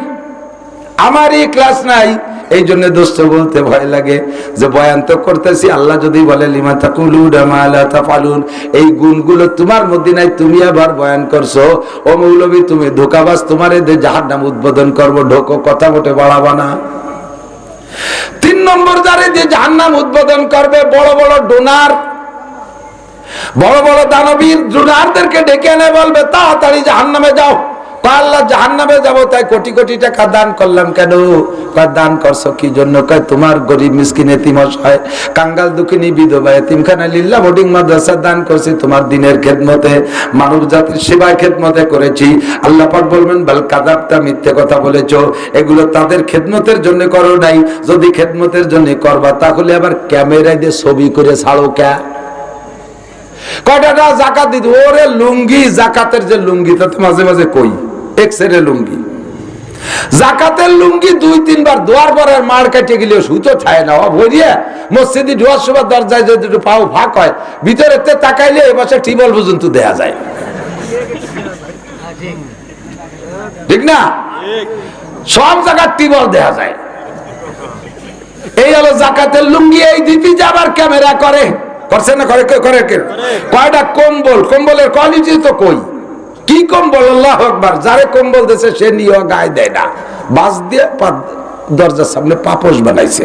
আমার ইখলাস নাই। এই জন্য দোস্ত বলতে ভয় লাগে যে বয়ান তো করতেছি, আল্লাহ যদি বলে লিমা তাকুলুনা মা লা তাফালুন, এই গুণগুলো তোমার মধ্যে নাই, তুমি আবার বয়ান করছো, ও মৌলবী তুমি ধোঁকাবাজ, তোমারে জাহান্নাম উদ্বোধন করবো, ঢোকো, কথা মোটে বাড়াবা না। 3 নম্বর যারে দিয়ে জাহান্নাম উদ্বোধন করবে বড় বড় ডোনার, বড় বড় দানবীর ডোনারদেরকে ডেকে এনে বলবে তাড়াতাড়ি জাহান্নামে যাও, আল্লাহ জাহান্নামে যাবো তাই কোটি কোটি টাকা দান করলাম কেন? দান করছো কি জন্য? তোমার গরিব মিসকিন এতিম অসহায় কাঙ্গাল দুঃখিনী বিধবা এতিমখানা লিল্লাহ বোর্ডিং মাদ্রাসা দান করছি তোমার দিনের খেদমতে, মানব জাতির সেবায় খেদমতে করেছি। আল্লাহ পাক বলবেন বাল কাযাবতা, মিথ্যে কথা বলেছো, এগুলো তাদের খেদমতের জন্য করো নাই। যদি খেদমতের জন্য করবা তাহলে আবার ক্যামেরায় দিয়ে ছবি করে ছাড়ো কে? কয়টা জাকাত দিত? ওরে লুঙ্গি, জাকাতের যে লুঙ্গি তা তো মাঝে মাঝে কই এক্সের লুঙ্গি, জাকাতের লুঙ্গি 2-3 বার দোয়ার পর আর মার কাটে গেলেও সুতো ছায় না। ভরিয়ে মসজিদে ঢোয়ার সময় দরজায় যদি পাও ফাঁক হয়, ভিতরে তাকাইলে এ পাশে টিবল পর্যন্ত দেয়া যায়, ঠিক না? সব জায়গার টিবল দেয়া যায়। এই হলো জাকাতের লুঙ্গি। এই দিদি যে আবার ক্যামেরা করে, করছে না? করে করে কয়টা কম্বল, কম্বলের কোয়ালিটি তো কই, কি কম্বল! আল্লাহু আকবার। যারে কম্বল দিয়েছে সে নিয়ে গায়ে দেয় না, বাস দিয়ে দরজার সামনে পাপোশ বানাইছে।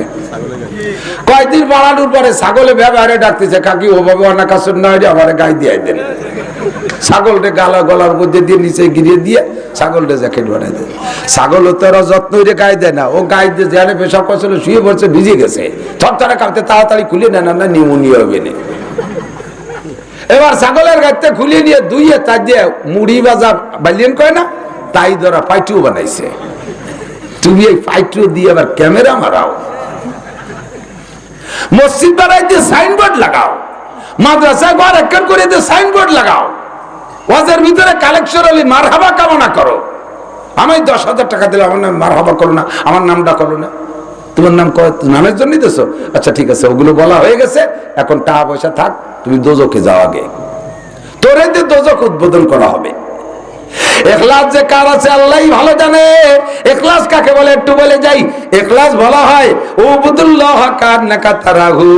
কয়দিন বাড়ানোর পরে ছাগলে ব্যবহারে ডাকতেছে, কাকি ওভাবে অনাকাশন নয় রে, আমার গায়ে দিয়ে দেন। ছাগলটা গলার মধ্যে দিয়ে নিচে গিরিয়ে দিয়ে ছাগলটা জ্যাকেট বানাই দেয়। ছাগল তো ওরা যত্ন করে গায়ে দেয় না, ও গায়ে দিয়ে যেখানে পেশাব করছিল শুয়ে পড়ছে, ভিজে গেছে, থরথরে কাঁপতে, তাড়াতাড়ি খুলে নেন না, নিউমোনিয়া হবে না। এবার ছাগলের গাড়িতে খুলিয়ে নিয়ে দুইয়ে তার দিয়ে মুড়ি ভাজা বালিয়েন কয় না, তাই ধরা পাইটু বানাইছে। তুমি এই পাইটু দিয়ে আবার ক্যামেরা মারাও, মসজিদ বানাইতে সাইনবোর্ড লাগাও, মাদ্রাসা ঘর একখান করে দিয়ে সাইনবোর্ড লাগাও, ওয়াজের ভিতরে কালেকশন হলে মারহাবা কামনা করো। আমি 10,000 টাকা দিলে আমার নাম মারহাবা করো না, আমার নামটা করো না, তোমার নাম নামের জন্যই দেছো। আচ্ছা ঠিক আছে, ওগুলো বলা হয়ে গেছে, এখন টাকা পয়সা থাক, তুমি দোজকে যাও আগে, তোরে দিয়ে দোজক উদ্বোধন করা হবে। ইখলাস যে কার আছে আল্লাহই ভালো জানে। ইখলাস কাকে বলে একটু বলে যাই। ইখলাস বলা হয় উবুদুল্লাহ কান্নাকা তারাহু,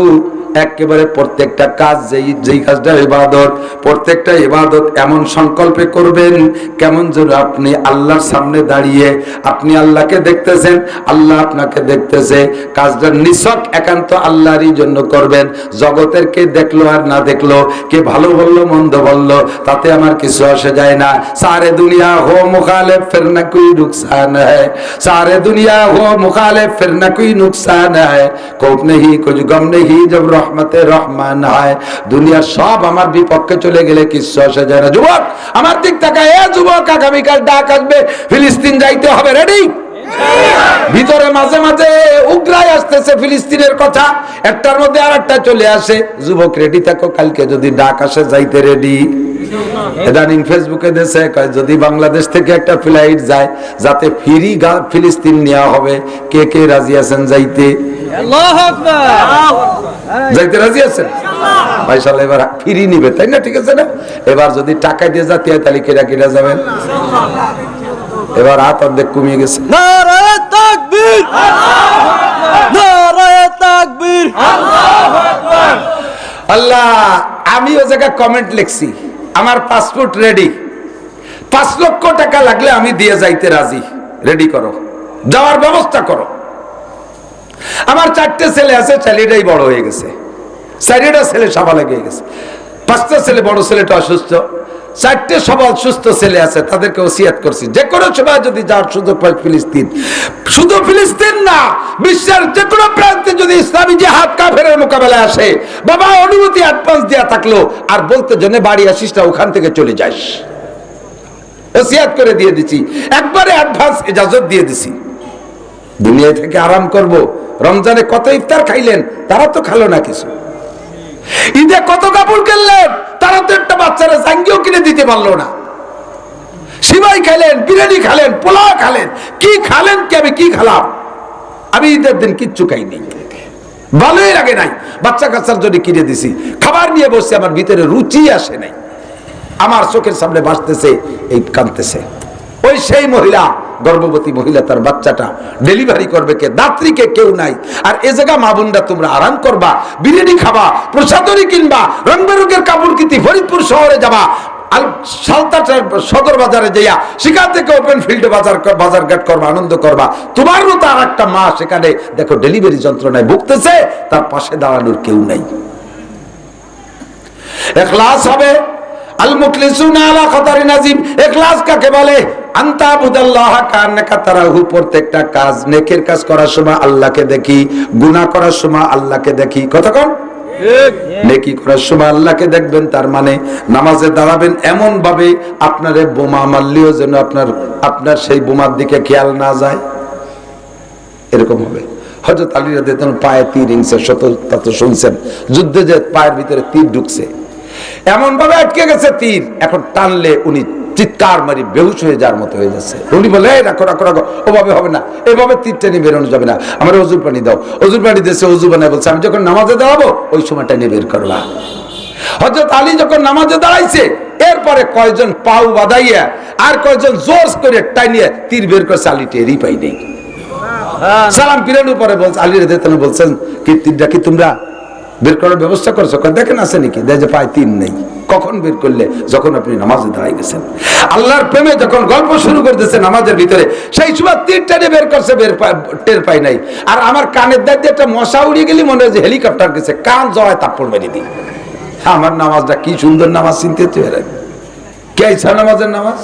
একেবারে প্রত্যেকটা কাজ যেই কাজটা ইবাদত, প্রত্যেকটা ইবাদত এমন সংকল্পে করবেন কেমন যেন আপনি আল্লাহর সামনে দাঁড়িয়ে আপনি আল্লাহকে দেখতেছেন, আল্লাহ আপনাকে দেখতেছে। কাজটা নিছক একান্ত আল্লাহরই জন্য করবেন। জগতের কে দেখলো আর না দেখলো, কে ভালো বললো মন্দ বললো, তাতে আমার কিছু আসে যায় না। সারে দুনিয়া হো মুখালিফ ফির না কোই নুকসান হ্যায়, সারে দুনিয়া হো মুখালিফ ফির না কোই নুকসান হ্যায়, খৌফ নেহি কুছ গম নেহি জব রহমতে রহমান হয়। দুনিয়ার সব আমার বিপক্ষে চলে গেলে কিছু আসে যায় না। যুবক আমার দিক তাকায়, এ যুবক আগামীকাল ডাক আসবে, ফিলিস্তিন যাইতে হবে, রেডি? ভিতরে মাঝে মাঝে উগ্রাই আসতেছে ফিলিস্তিনের কথা, একটার মধ্যে আর একটা চলে আসে। যুবক রেডি থাকো, কালকে যদি ডাক আসে যাইতে রেডি। ইদানিং ফেসবুকে দেশে যদি বাংলাদেশ থেকে একটা ফ্লাইট যায় যাতে ফ্রি ফিলিস্তিন নেওয়া হবে, কে কে রাজি আছেন যাইতে? আল্লাহু আকবার। যাইতে রাজি আছেন? ভাইসাল এবার ফ্রি নিবে, তাই না? ঠিক আছে না? এবার যদি টাকা দিয়ে যাতে হয় তাহলে কেরা কেরা যাবেন? এবার হাত অর্ধেক কমিয়ে গেছে। নারায়ে তাকবীর, নারায়ে তাকবীর, আল্লাহু আকবার। আল্লাহ, আমি ও জায়গায় কমেন্ট লিখছি, আমার পাসপোর্ট রেডি, 5 লক্ষ টাকা লাগলে আমি দিয়ে যাইতে রাজি, রেডি করো, যাওয়ার ব্যবস্থা করো। আমার 4টে ছেলে আছে, ছেলেটাই বড় হয়ে গেছে, 4টা ছেলে সাবালক হয়ে গেছে, 5টা ছেলে, বড় ছেলেটা অসুস্থ, 4টে সবাই সুস্থ ছেলে আছে, তাদেরকে ওসিয়াত করছি যে কোনো সময় যদি যাওয়ার সুযোগ পায় ফিলিস্তিন, শুধু ফিলিস্তিন না বিশ্বের যে কোনো প্রান্তে যদি ইসলামী জিহাদ কাফেরের মোকাবেলায় আসে, বাবা অনুমতি অ্যাডভান্স দেয়া থাকলো, আর বলতে জন্য বাড়ি আসিস না, ওখান থেকে চলে যাস, ওসিয়াত করে দিয়ে দিছি, একবারে অ্যাডভান্স ইজাজত দিয়ে দিছি। দুনিয়া থেকে আরাম করব। রমজানে কত ইফতার খাইলেন, তারা তো খালো না কিছু। ঈদে কত কাপড় কিনলেন, তারা তো একটা বাচ্চারা জাঙ্গিও কিনে দিতে পারলো না। সিমাই খেলেন, বিরিয়ানি খেলেন, পোলাও খেলেন, কি খালেন, কি আমি কি খেলাম? আমি ঈদের দিন কিচ্ছু খাইনি, ভালোই লাগে নাই। বাচ্চা কাচ্চার জন্য কিনে দিছি, খাবার নিয়ে বসছে, আমার ভিতরে রুচি আসে নাই। আমার চোখের সামনে ভাসতেছে, এই কাঁদতেছে। ওই সেই মহিলা, গর্ভবতী মহিলা, তার বাচ্চাটা ডেলিভারি করবে কে? দাত্রীকে কেউ নাই। আর এ জায়গা মা বোনরা তোমরা আরাম করবা, বিরিয়ানি খাবা, প্রসাদনী কিনবা, রং বেরঙের কাপড় কিনতে ফরিদপুর শহরে যাবা, সদর বাজারে যাইয়া সেখান থেকে ওপেন ফিল্ডে বাজারঘাট করবা, আনন্দ করবা। তোমারও তো আর একটা মা সেখানে দেখো ডেলিভারি যন্ত্রণায় ভুগতেছে, তার পাশে দাঁড়ানোর কেউ নাই। ইখলাস হবে। আল মুখলিসুনা আলা খাতারিন আযীম। ইখলাস কাকে বলে? আনতা বুদাল্লাহ কান্নাকা তারাহু, প্রত্যেকটা কাজ নেকের কাজ করার সময় আল্লাহকে দেখি, গুনাহ করার সময় আল্লাহকে দেখি। কতক্ষণ? নেকি করার সময় আল্লাহকে দেখবেন, তার মানে নামাজে দাঁড়াবেন এমন ভাবে আপনারে বোমা মারলেও যেন আপনার সেই বোমার দিকে খেয়াল না যায়, এরকম হবে। হযরত আলী রাদিয়াল্লাহু আনহু পায়ে তীর ইংসে তা তো শুনছেন, যুদ্ধে যে পায়ের ভিতরে তীর ঢুকছে, এমন ভাবে আটকে গেছে তীর, এখন টানলে উনি চিৎকার মারি বেহুশ হয়ে যাওয়ার মতো হয়ে যাচ্ছে। উনি বলে এই রাখো রাখো রাখো, ওভাবে হবে না, এভাবে তীর টেনে বেরোনো যাবে না, আমার অজুর পানি দাও। অজুর পানি দিয়েছে, অজু বানায় বলছে আমি যখন নামাজে দাঁড়াবো ওই সময় টেনে বের করবা। হযরত আলী যখন নামাজে দাঁড়াইছে, এরপরে কয়জন পাউ বাঁধাইয়া আর কয়জন জোর করে টাইনিয়ে তীর বের করছে, আলী টেরই পাই নেই। সালাম ফিরানোর পরে বলছে, আলী রাদিয়াল্লাহু আনহু বলছেন কি তীরটা কি তোমরা বের করার ব্যবস্থা করছো? দেখেন আছে নাকি, দেখে পায় তীর নেই। কখন বের করলে? যখন আপনি নামাজে দাঁড়াই গেছেন। আল্লাহর প্রেমে যখন গল্প শুরু করতেছে নামাজের ভিতরে, সেই সময় তীর টেনে বের করছে, টের পাই নাই। আর আমার কানের দাঁড়িয়ে একটা মশা উড়িয়ে গেলি মনে হয় যে হেলিকপ্টার গেছে, কান জয় তাপ্পড় মেরে দিই। আমার নামাজটা কি সুন্দর নামাজ, চিনতে চেয়ে কে ইচ্ছা নামাজের নামাজ।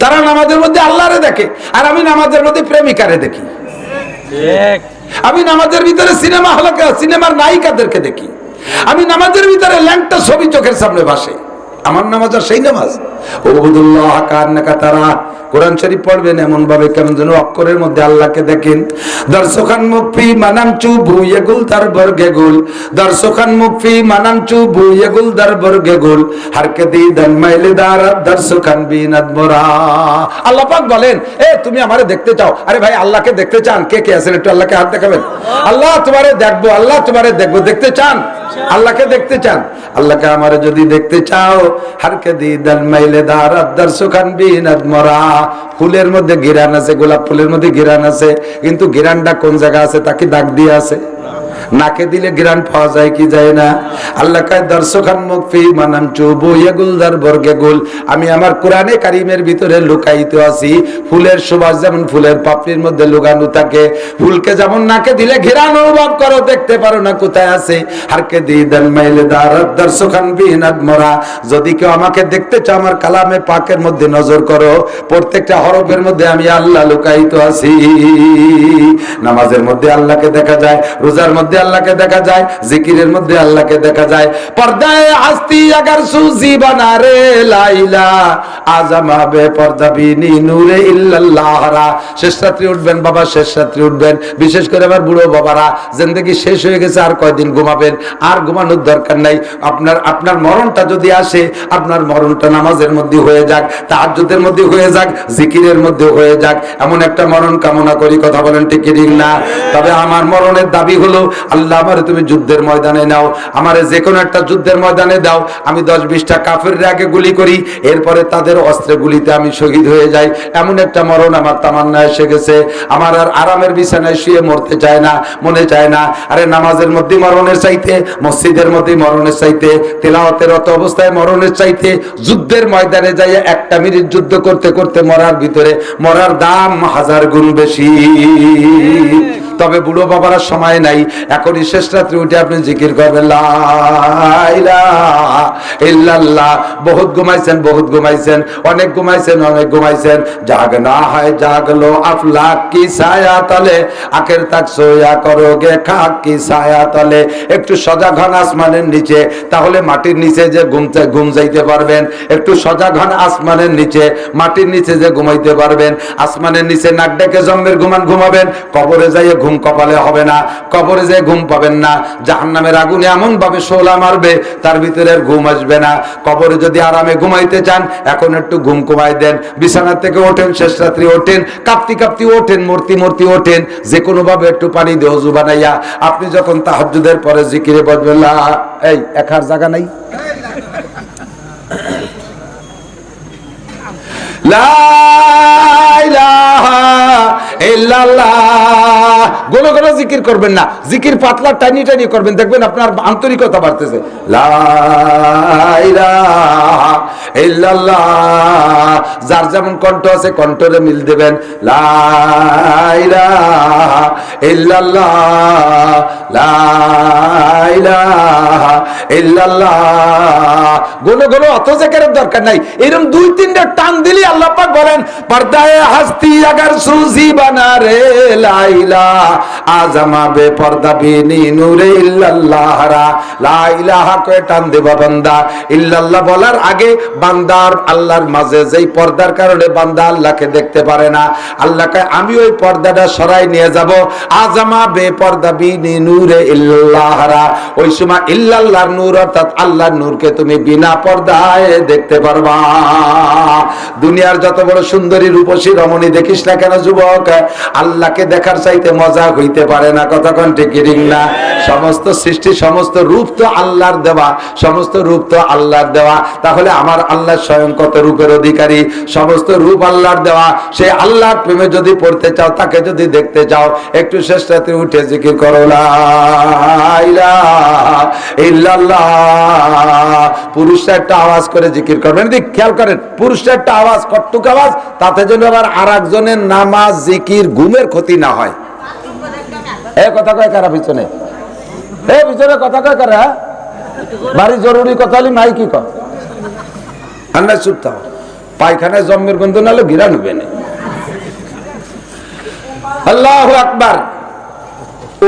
তারা নামাজের মধ্যে আল্লাহরে দেখে, আর আমি নামাজের মধ্যে প্রেমিকারে দেখি। আমি নামাজের ভিতরে সিনেমার নায়িকাদেরকে দেখি। আমি নামাজের ভিতরে ল্যাংটা ছবি চোখের সামনে ভাসে। আমার নামাজ আর সেই নামাজ। ওবুদুল্লাহ কান্নাকা তারা, কোরআন শরীফ পড়বেন এমন ভাবে কেমন যেন অক্ষরের মধ্যে আল্লাহকে দেখেন। দর্শকান মুফি মানামচু বুয়েগুল তার বর্গে গুল, দর্শকান মুফি মানামচু বুয়েগুল দার বর্গে গুল, হারকে দিদান মাইলে দারা দর্শকান বিনাদ মোরা। আল্লাহ পাক বলেন, এ তুমি আমারে দেখতে চাও? আরে ভাই আল্লাহকে দেখতে চান? কে কে আছেন একটু আল্লাহকে হাত দেখাবেন। আল্লাহ তোমারে দেখবো, আল্লাহ তোমারে দেখবো। দেখতে চান? আল্লাহকে দেখতে চান? আল্লাহকে আমারে যদি দেখতে চাও, হারকে দিদান মাইলে দারা দর্শকান বিনাদ মোরা। ফুলের মধ্যে ঘিরান আছে, গোলাপ ফুলের মধ্যে ঘিরান আছে, কিন্তু ঘিরানটা কোন জায়গা আছে? তাকে দাগ দিয়ে আছে। নাকে দিলে ঘিরান পাওয়া যায় কি যায় না? আল্লাহ কয় দর্শকান মুফি মানামচু বুয়েগুল দার বর্গে গুল, আমি আমার কোরআনে কারিমের ভিতরে লুকায়িত আছি। ফুলের সুবাস যেমন ফুলের পাপড়ির মধ্যে লুকানো থাকে, ফুলকে যেমন নাকে দিলে ঘিরান অনুভব করো, দেখতে পারো না কোথায় আছে। হারকে দিদান মাইলে দারাত দর্শকান বিনাদ মোরা। যদি কেউ আমাকে দেখতে চাও, আমার কালামে পাকের মধ্যে নজর করো, প্রত্যেকটা হরফের মধ্যে আমি আল্লাহ লুকায়িত আছি। নামাজের মধ্যে আল্লাহকে দেখা যায়, রোজার মধ্যে আল্লাহকে দেখা যায়, জিকিরের মধ্যে আল্লাহকে দেখা যায়। পর্দায় হাস্তি আগার সুজি বানারে লাইলা আজমা বে পর্দা বিনি নূরে ইল্লাল্লাহরা। শেষ রাত্রি উঠবেন বাবা, শেষ রাত্রি উঠবেন। বিশেষ করে আবার বুড়ো বাবারা, জিন্দেগি শেষ হয়ে গেছে, আর কয়দিন ঘুমাবেন? আর ঘুমানোর দরকার নাই। আপনার মরণটা যদি আসে, আপনার মরণটা নামাজের মধ্যে হয়ে যাক, তাহাজ্জুদের মধ্যে হয়ে যাক, জিকিরের মধ্যে হয়ে যাক, এমন একটা মরণ কামনা করি। কথা বলেন ঠিক কি ঠিক না? তবে আমার মরণের দাবি হলো, আল্লাহ আমারে তুমি যুদ্ধের ময়দানে নাও, আমারে যে কোনো একটা যুদ্ধের ময়দানে দাও, আমি 10-20টা কাফেরের আগে গুলি করি, এরপরে তাদের অস্ত্রে গুলিতে আমি শহীদ হয়ে যাই। এমন একটা মরণ আমার তামান্না এসে গেছে। আমার আর আরামের বিছানায় শুয়ে মরতে চায় না, মনে চায় না। আরে নামাজের মধ্যে মরণের চাইতে, মসজিদের মধ্যে মরণের চাইতে, তেলাওয়াতের রত অবস্থায় মরণের চাইতে, যুদ্ধের ময়দানে যাই 1টা মিনিট যুদ্ধ করতে করতে মরার ভিতরে মরার দাম 1000 গুণ বেশি। তবে বুড়ো বাবারা সময় নাই, এখনই শেষ রাত্রে উঠে আপনি জিকির করবেন লা ইলাহা ইল্লাল্লাহ। বহুত ঘুমাইছেন, বহুত ঘুমাইছেন, অনেক ঘুমাইছেন, অনেক ঘুমাইছেন। জাগনা হয় জাগলো আফলাক কি ছায়া তলে, আখের তাক সোয়া করোগে খাক কি ছায়া তলে। একটু সজাগ হন আসমানের নিচে, তাহলে মাটির নিচে যে ঘুম যাইতে পারবেন। একটু সজাগ হন আসমানের নিচে, মাটির নিচে যে ঘুমাইতে পারবেন। আসমানের নিচে নাক ডেকে জম্মের ঘুমাবেন, কবরে যাইয়ে ঘুম কপালে হবে না, কবরে যে ঘুম পাবেন না। জাহান্নামের আগুনে এমন ভাবে শোলা মারবে, তার ভিতরে আর ঘুম আসবে না। কবরে যদি আরামে ঘুমাইতে চান, এখন একটু ঘুম কমাই দেন। বিছানা থেকে ওঠেন, শেষ রাত্রি ওঠেন, কাঁপতি কাঁপতি ওঠেন, মূর্তি ওঠেন, যে কোনো ভাবে একটু পানি দিয়ে ওযু বানাইয়া আপনি যখন তাহাজ্জুদের পরে জিকিরে বসবেন, এই একার জায়গা নাই, লা ইলাহা ইল্লাল্লাহ। গোলো গোলো জিকির করবেন না, জিকির পাতলা টাইনি টাইনি করবেন, দেখবেন আপনার আন্তরিকতা বাড়তেছে। লা ইলাহা ইল্লাল্লাহ। যার যেমন কণ্ঠ আছে কণ্ঠরে মিল দেবেন, লা ইলাহা ইল্লাল্লাহ, লা ইলাহা ইল্লাল্লাহ। গোনো গোনো অত জিকিরের দরকার নাই, এরকম দুই তিনটা টান দিলি আল্লাহ পাক বলেন পর্দায়ে হাস্তি আগার সুজি বানা রে, লা ইলাহা আজমা বে পর্দা বিনি নূরে ইল্লাল্লাহ রা। লা ইলাহা কয়ে টান দেবা বান্দা, ইল্লাল্লাহ বলার আগে বান্দার আল্লাহর মাঝে যেই পর্দার কারণে বান্দা আল্লাহকে দেখতে পারে না, আল্লাহকে আমি ওই পর্দাটা সরাই নিয়ে যাব। আজমা বে পর্দা বিনি নূরে ইল্লাল্লাহ রা। ওই সময় ইল্লাল্লাহর নূর অর্থাৎ আল্লাহর নূরকে তুমি বিনা পর্দায় দেখতে পারবা। দুনিয়ার যত বড় সুন্দরী রূপসী রমণী দেখিস না কেন যুবক, আল্লাহকে দেখার চাইতে মজা হইতে পারে না। কতক্ষণ ঠিক না? সমস্ত সৃষ্টি সমস্ত রূপ তো আল্লাহর দেওয়া, সমস্ত রূপ তো আল্লাহর দেওয়া। তাহলে আমার আল্লাহ স্বয়ং কত রূপের অধিকারী, সমস্ত রূপ আল্লাহর দেওয়া। সে আল্লাহর প্রেমে যদি পড়তে চাও, তাকে যদি দেখতে চাও, একটু শেষ রাতে উঠে জিকির করো লা ইলাহা ইল্লাল্লাহ। পুরুষরা একটা আওয়াজ করে জিকির করবেন, খেয়াল করেন, পুরুষরা একটা আওয়াজ, কট্টুক আওয়াজ, তাতে যেন আবার আর একজনের নামাজ জিকির ঘুমের ক্ষতি না হয়। এ কথা কয় কারা পিছনে? এ পিছনে কথা কয় কারা? বাড়ি জরুরি কথা হলে মাই কি কয় আন্না চুপ থাও, পায়খানায় জম্মের গন্ধ নালে গিরা নেবে না। আল্লাহু আকবার।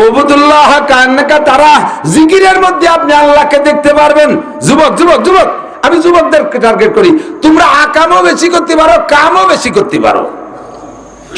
ওবুদুল্লাহ কান্নাকা তারা, জিকিরের মধ্যে আপনি আল্লাহকে দেখতে পারবেন। যুবক যুবক যুবক, আমি যুবকদেরকে টার্গেট করি। তোমরা আকামও বেশি করতে পারো, কামও বেশি করতে পারো,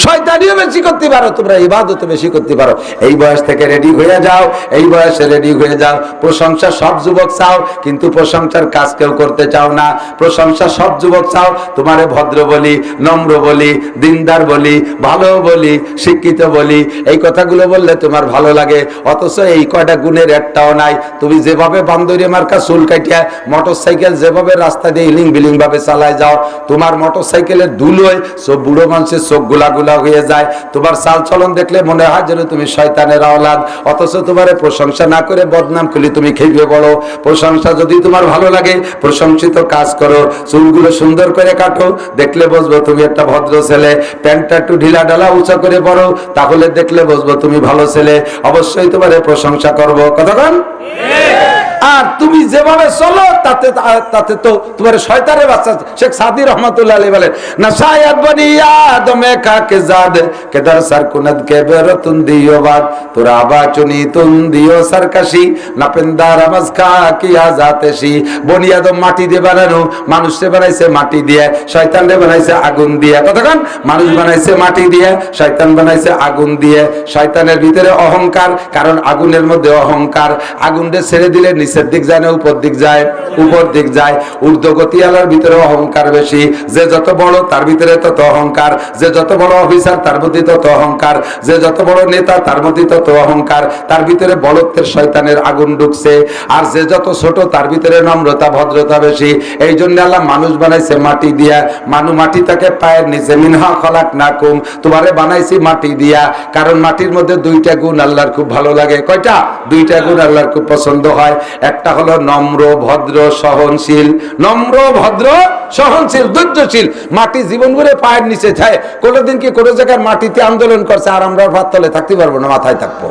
শয়তানিও বেশি করতে পারো, তোমরা ইবাদতও বেশি করতে পারো। এই বয়স থেকে রেডি হয়ে যাও, এই বয়সে রেডি হয়ে যাও। প্রশংসা সব যুবক চাও, কিন্তু প্রশংসার কাজ কেউ করতে চাও না। প্রশংসা সব যুবক চাও, তোমারে ভদ্র বলি, নম্র বলি, দিনদার বলি, ভালো বলি, শিক্ষিত বলি, এই কথাগুলো বললে তোমার ভালো লাগে। অথচ এই কয়টা গুণের একটাও নাই। তুমি যেভাবে বান্দরি মার্কা চুল কাটিয়া মোটর সাইকেল যেভাবে রাস্তা দিয়ে ইলিং বিলিং ভাবে চালায় যাও, তোমার মোটর সাইকেলের ধুলোয় সব বুড়ো মানুষের চোখ গুলা হয়ে যায়। তোমার চাল চলন দেখলে মনে হয় যেন তুমি শয়তানের আওলাদ। অথচ তোমারে প্রশংসা না করে বদনাম করলে তুমি খেয়ে বলো। প্রশংসা যদি তোমার ভালো লাগে, প্রশংসিত কাজ করো, চুলগুলো সুন্দর করে কাটো, দেখলে বুঝবো তুমি একটা ভদ্র ছেলে। প্যান্টটা একটু ঢিলা ঢালা উঁচা করে পড়ো, তাহলে দেখলে বুঝবো তুমি ভালো ছেলে। অবশ্যই তোমারে প্রশংসা করবো। কতক্ষণ? আর তুমি যেভাবে চলো তাতে তাতে তো তোমার শয়তানের বাচ্চা। শেখ সাদি রহমাতুল্লাহ আলাইহি বলেন, নাসায়াত বনি আদমে কাকে জাদ কেদার সারকুনাত কে বেরতুন দিও বাদ তোরা বাচুনি তুন দিও সরকাশি নাপেন্দার আমাজ কা কি আজাতেশি। বনি আদম মাটি দিয়ে বানানো, মানুষে বানাইছে মাটি দিয়ে, শয়তানরে বানাইছে আগুন দিয়ে। কতক্ষণ? মানুষ বানাইছে মাটি দিয়ে, শয়তান বানাইছে আগুন দিয়ে। শয়তানের ভিতরে অহংকার, কারণ আগুনের মধ্যে অহংকার। আগুনটা ছেড়ে দিলে নিচের দিক যায় না উপর দিক যায়? উপর দিক যায়। ঊর্ধ্বগতি আলার ভিতরে অহংকার বেশি। যে যত বড় তার ভিতরে তত অহংকার, যে যত বড় অফিসার তার মধ্যে তত অহংকার, যে যত বড় নেতা তার মধ্যে তত অহংকার। তার ভিতরে বড়ত্বের শয়তানের আগুন ঢুকছে। আর যে যত ছোট তার ভিতরে নম্রতা ভদ্রতা বেশি। এই জন্য আল্লাহ মানুষ বানাইছে মাটি দিয়া। মাটি তাকে পায়ের নিচে, মিনহা খলাকনাকুম, তোমারে বানাইছি মাটি দিয়া। কারণ মাটির মধ্যে দুইটা গুণ আল্লাহর খুব ভালো লাগে। কয়টা? দুইটা গুণ আল্লাহর খুব পছন্দ হয়। একটা হলো নম্র ভদ্র সহনশীল। নম্র ভদ্র সহনশীল ধৈর্যশীল। মাটি জীবন ভরে পায়ের নিচে যায়। কোনোদিন কি কোনো জায়গায় মাটিতে আন্দোলন করছে আর আমরা ভাত তলে থাকতে পারবো না, মাথায় থাকবো?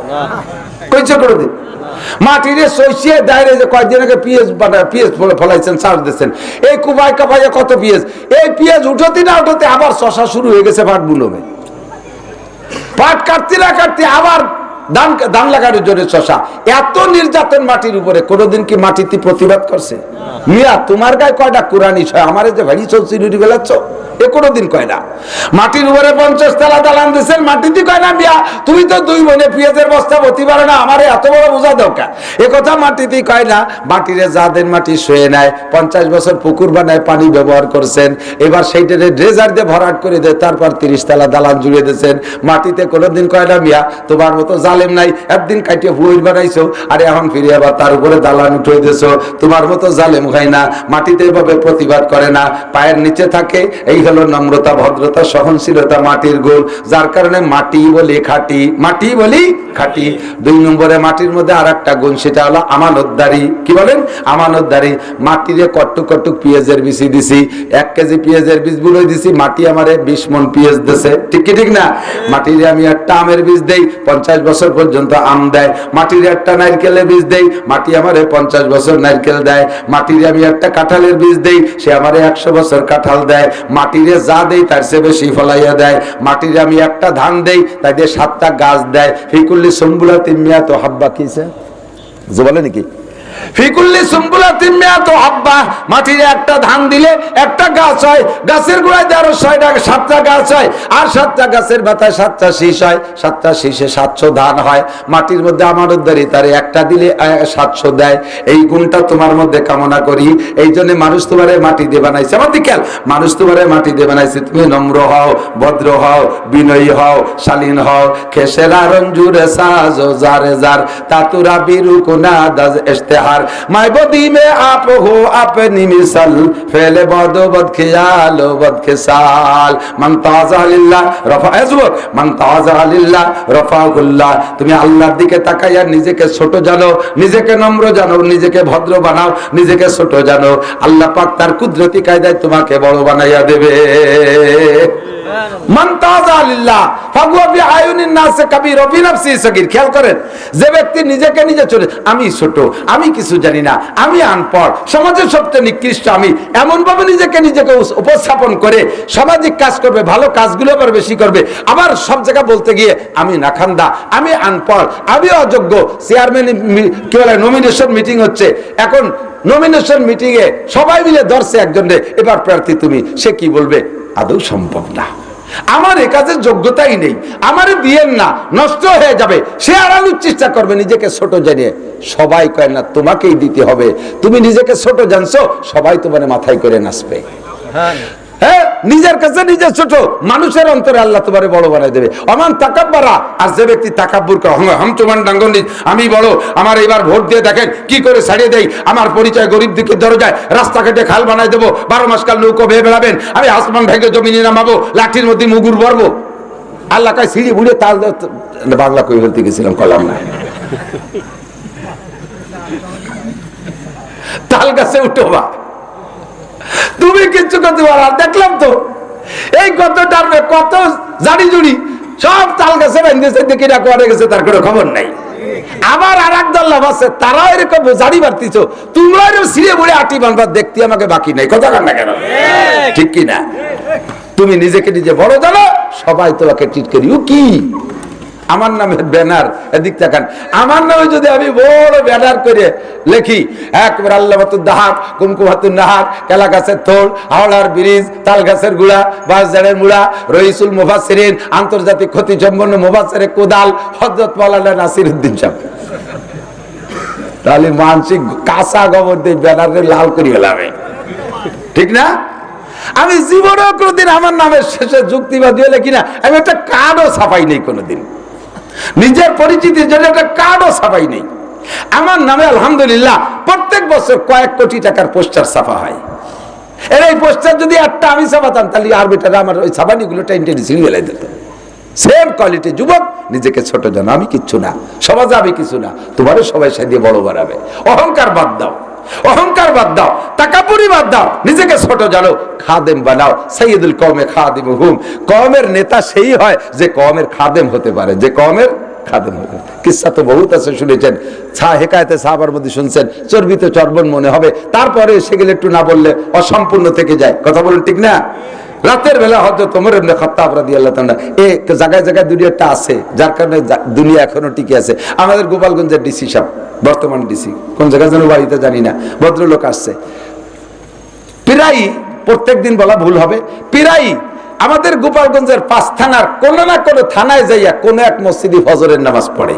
কইছে কোনোদিন? মাটিরে সইছিয়ে দাঁড়িয়ে যে কয়েকদিন আগে পিএস ফলাইছেন, চাষ দিচ্ছেন, এই কুবাই কাপাইয়া কত পিএস। এই পিএস উঠতে না উঠতে আবার শশা শুরু হয়ে গেছে পাট বুনবে। পাট কাটতে না কাটতে আবার ধান লাগানোর জন্য শশা। এত নির্যাতন মাটির উপরে। কোনোদিন কি মাটিতে প্রতিবাদ করছে? মিয়া তোমার গায়ে কয়টা কোরআনি ছয়, আমার যে ভারী চলছি নুরি বেলাচ্ছ, এ কোনোদিন কয় না। মাটির উপরে 50 তলা দালান দিচ্ছেন, মাটিতে কয় না মিয়া তুমি তো দুই বোনে পেঁয়াজের বস্তা ভর্তি পারো না, আমার এত বড় বোঝা দরকার, এ কথা মাটিতে কয় না। মাটিরে যাদের মাটি শুয়ে নেয়, 50 বছর পুকুর বানায় পানি ব্যবহার করছেন, এবার সেইটারে ড্রেজার দিয়ে ভরাট করে দেয়, তারপর 30 তলা দালান জুড়ে দিয়েছেন। মাটিতে কোনোদিন কয় না মিয়া তোমার মতো জাল জালেম নাই, একদিন কাটিয়ে ভুইর বানাইছো, আরে এখন ফিরে আবার তার উপরে দালান উঠে দিয়েছো। তোমার মতো জালেম হয় না, মাটিতে এভাবে প্রতিবাদ করে না, পায়ের নিচে থাকে। এই হলো নম্রতা, ভদ্রতা, সহনশীলতা, মাটির গুণ, যার কারণে মাটি বলি খাঁটি, মাটি বলি খাঁটি। 2 নম্বরে মাটির মধ্যে আর একটা গুণ, সেটা হলো আমানতদারি। কি বলেন? আমানতদারি। মাটিরে কট্টু কট্টু পেঁয়াজের বীজ দিছি, 1 কেজি পেঁয়াজের বীজ বুড়োই দিছি, মাটি আমারে 20 মণ পেঁয়াজ দিছে, ঠিক কি ঠিক না? মাটিরে আমি একটা আমের বীজ দেই, 50 বছর পর্যন্ত আম দেয়। মাটিরে একটা নারকেলের বীজ দেই, মাটি আমারে 50 বছর নারকেল দেয়। মাটিরে আমি একটা কাঁঠালের বীজ দেই, সে আমারে 100 বছর কাঁঠাল দেয়। মাটিরে যা দেই তার চেয়ে বেশি ফলাইয়া দেয়। মাটিরে আমি একটা ধান দেই, তাই দিয়ে 7টা গাছ দেয়। ফিকুল্লি সুম্বুলাতিন মিয়াতু হাব্বা, কিছে যে বলে নাকি? ফিকুল্লি সুম্বুলাতিন মিয়াতু হাব্বা, মাটিরে একটা ধান দিলে একটা গাছ হয়, গাছের গোড়ায় 7টা গাছ হয়, আর 7টা গাছের মাথায় 7টা শীষ হয়, 7টা শীষে 700 ধান হয়। মাটির মধ্যে আমানতদারি, তার একটা দিলে 700 দেয়। এই গুণটা তোমার মধ্যে কামনা করি। এই জন্য মানুষ তোমারে মাটি দিয়ে বানাইছে। আমার দিকেল মানুষ তোমারে মাটি দিয়ে বানাইছে। তুমি নম্র হও, ভদ্র হও, বিনয়ী হও, শালীন হও। খেসেরা রঞ্জুরে সাজো জারে জার, তাতুরা বিরু কোনা দাজ ইশতেহার। मैं बदी में आप हो अपनी मिसल, फेले बदो बद ख्यालो बद खिसाल। मन ताज़ा लिल्लाह रफा अज़बर, मन ताज़ा लिल्लाह रफाहुल्लाह। তুমি আল্লাহর দিকে তাকাইয়া নিজেকে ছোট জানো, নিজেকে নম্র জানো, নিজেকে ভদ্র বানাও, নিজেকে ছোট জানো। আল্লাহ পাক তার কুদরতি কায়দায় তোমাকে বড় বানাইয়া দেবে। মান তাযা লিল্লাহ ফাহুয়া বিআয়ুনিন নাস কাবীর ওয়া বিনাফসি সগীর। খেয়াল করেন, যে ব্যক্তি নিজেকে নিজে ছোট, আমি ছোট, আমি কিছু জানি না, আমি আনপড়, সমাজের সবচেয়ে নিকৃষ্ট আমি, এমন ভাবে নিজেকে উপস্থাপন করে সামাজিক কাজ করবে, ভালো কাজগুলো আবার বেশি করবে, আবার সব জায়গা বলতে গিয়ে আমি নাখান্দা, আমি আনপড়, আমি অযোগ্য। চেয়ারম্যান কি বলে নমিনেশন মিটিং হচ্ছে, এখন নমিনেশন মিটিং এ সবাই মিলে ধরছে একজনে, এবার প্রার্থী তুমি, সে কি বলবে? আদৌ সম্ভব না, আমার এ কাজের যোগ্যতাই নেই, আমার বিয়ের না, নষ্ট হয়ে যাবে। সে আড়ানোর চেষ্টা করবে নিজেকে ছোট জানিয়ে। সবাই কয় না তোমাকেই দিতে হবে, তুমি নিজেকে ছোট জানছো, সবাই তোমার মাথায় করে নাচবে। হ্যাঁ, নিজের কাছে নিজে ছোট, মানুষের অন্তরে আল্লাহ তোমারে বড় বানাই দেবে। অমান তাকাব্বারা, আর যে ব্যক্তি তাকাব্বুর করে, হাম তোমার ডাঙ্গনি, আমি বড়, আমার এবার ভোট দিয়ে দেখেন কি করে ছাড়িয়ে দেই, আমার পরিচয় গরিব দিকে দরজায়, রাস্তাঘাটে খাল বানাই দেবো, 12 মাস কাল নৌকো বেয়ে বেড়াবেন, আমি আসমান ভেঙে জমিনে নামাবো, লাঠির মধ্যে মুগুর ভরবো। আল্লাহ কায় সিঁড়ি বুড়ে তাল, বাংলা কই বলতে গেছিলাম, কলাম না, তাল গাছে উঠোবা, তুমি কিচ্ছু করতে পারো। দেখলাম তো এই কত ডারবে, কত জাড়ি জুড়ি, সব তাল গাছে বেঁধেছে, দেখি না করে গেছে, তার কোনো খবর নাই। আবার আর এক দল লাভ আছে, তারাও এরকম জাড়ি বাড়তিছ, তোমরা এরকম সিঁড়ে বুড়ে আটি বানবার দেখতে আমাকে বাকি নাই। কথা কান না কেন? ঠিক কি না? তুমি নিজেকে নিজে বড় জানো, সবাই তোমাকে ট্রিট করি। ও কি আমার নামের ব্যানার, এদিক তাকান, আমার নামে যদি আমি বড় ব্যানার করে লেখি, একবার আল্লামাতুদ দাহাব, কুমকুমাতুন নাহার, কেলা গাছের থোল, হাওড়ার ব্রিজ, তাল গাছের গুড়া, বাঁশঝাড়ের মুড়া, রইসুল মুফাসসিরিন, আন্তর্জাতিক খ্যাতি সম্পন্ন মুফাসসিরে কোদাল, হযরত মাওলানা নাসিরউদ্দিন সাহেব, তাহলে মানসিক কাঁচা গোবর দিয়ে ব্যানারে লাল করে ফেলাবে, ঠিক না? আমি জীবনেও কোনোদিন আমার নামের শেষে যুক্তিবাদী হলে কিনা আমি একটা কার্ডও ছাপাই নেই, কোনোদিন নিজের পরিচিতির জন্য একটা কার্ডও ছাপাই নেই। আমার নামে আলহামদুলিল্লাহ প্রত্যেক বছর কয়েক কোটি টাকার পোস্টার ছাপা হয়। এর এই পোস্টার যদি একটা আমি ছাপাতাম, তাহলে আর বেটারা আমার ওই ছাপানিগুলো টেনে সিরিয়ালাই দিত। সেম কোয়ালিটি যুবক, নিজেকে ছোট জানো, আমি কিচ্ছু না, সমাজে আমি কিছু না, তোমারও সবাই সাথে বড় বাড়াবে। অহংকার বাদ দাও, অহংকার বাদ দাও, তাকাপুরি বাদ দাও, নিজেকে ছোট জানো, খাদেম বানাও। সাইয়্যিদুল কওমে খাদিমুহুম, কওমের নেতা সেই হয় যে কওমের খাদেম হতে পারে, যে কওমের খাদেম হতে পারে। কিসসা তো বহুত আছে, শুনেছেন, হেকায়েতে সাহাবার মধ্যে শুনছেন, চর্বিত চর্বণ মনে হবে, তারপরে সেগুলো একটু না বললে অসম্পূর্ণ থেকে যায়। কথা বলেন ঠিক না? রাতের বেলা হযরত ওমর ইবনে খাত্তাব রাদিয়াল্লাহু তাআলা এই জায়গায় জায়গায় দুনিয়াটা আছে, যার কারণে দুনিয়া এখনো টিকে আছে। আমাদের গোপালগঞ্জের ডিসি সাহেব, বর্তমান ডিসি, কোন জায়গায় যেন বাড়িতে জানি না, ভদ্রলোক আসছে প্রায়, প্রত্যেকদিন বলা ভুল হবে, প্রায় আমাদের গোপালগঞ্জের 5 থানার কোন না কোন থানায় যাইয়া কোন এক মসজিদে ফজরের নামাজ পড়ে।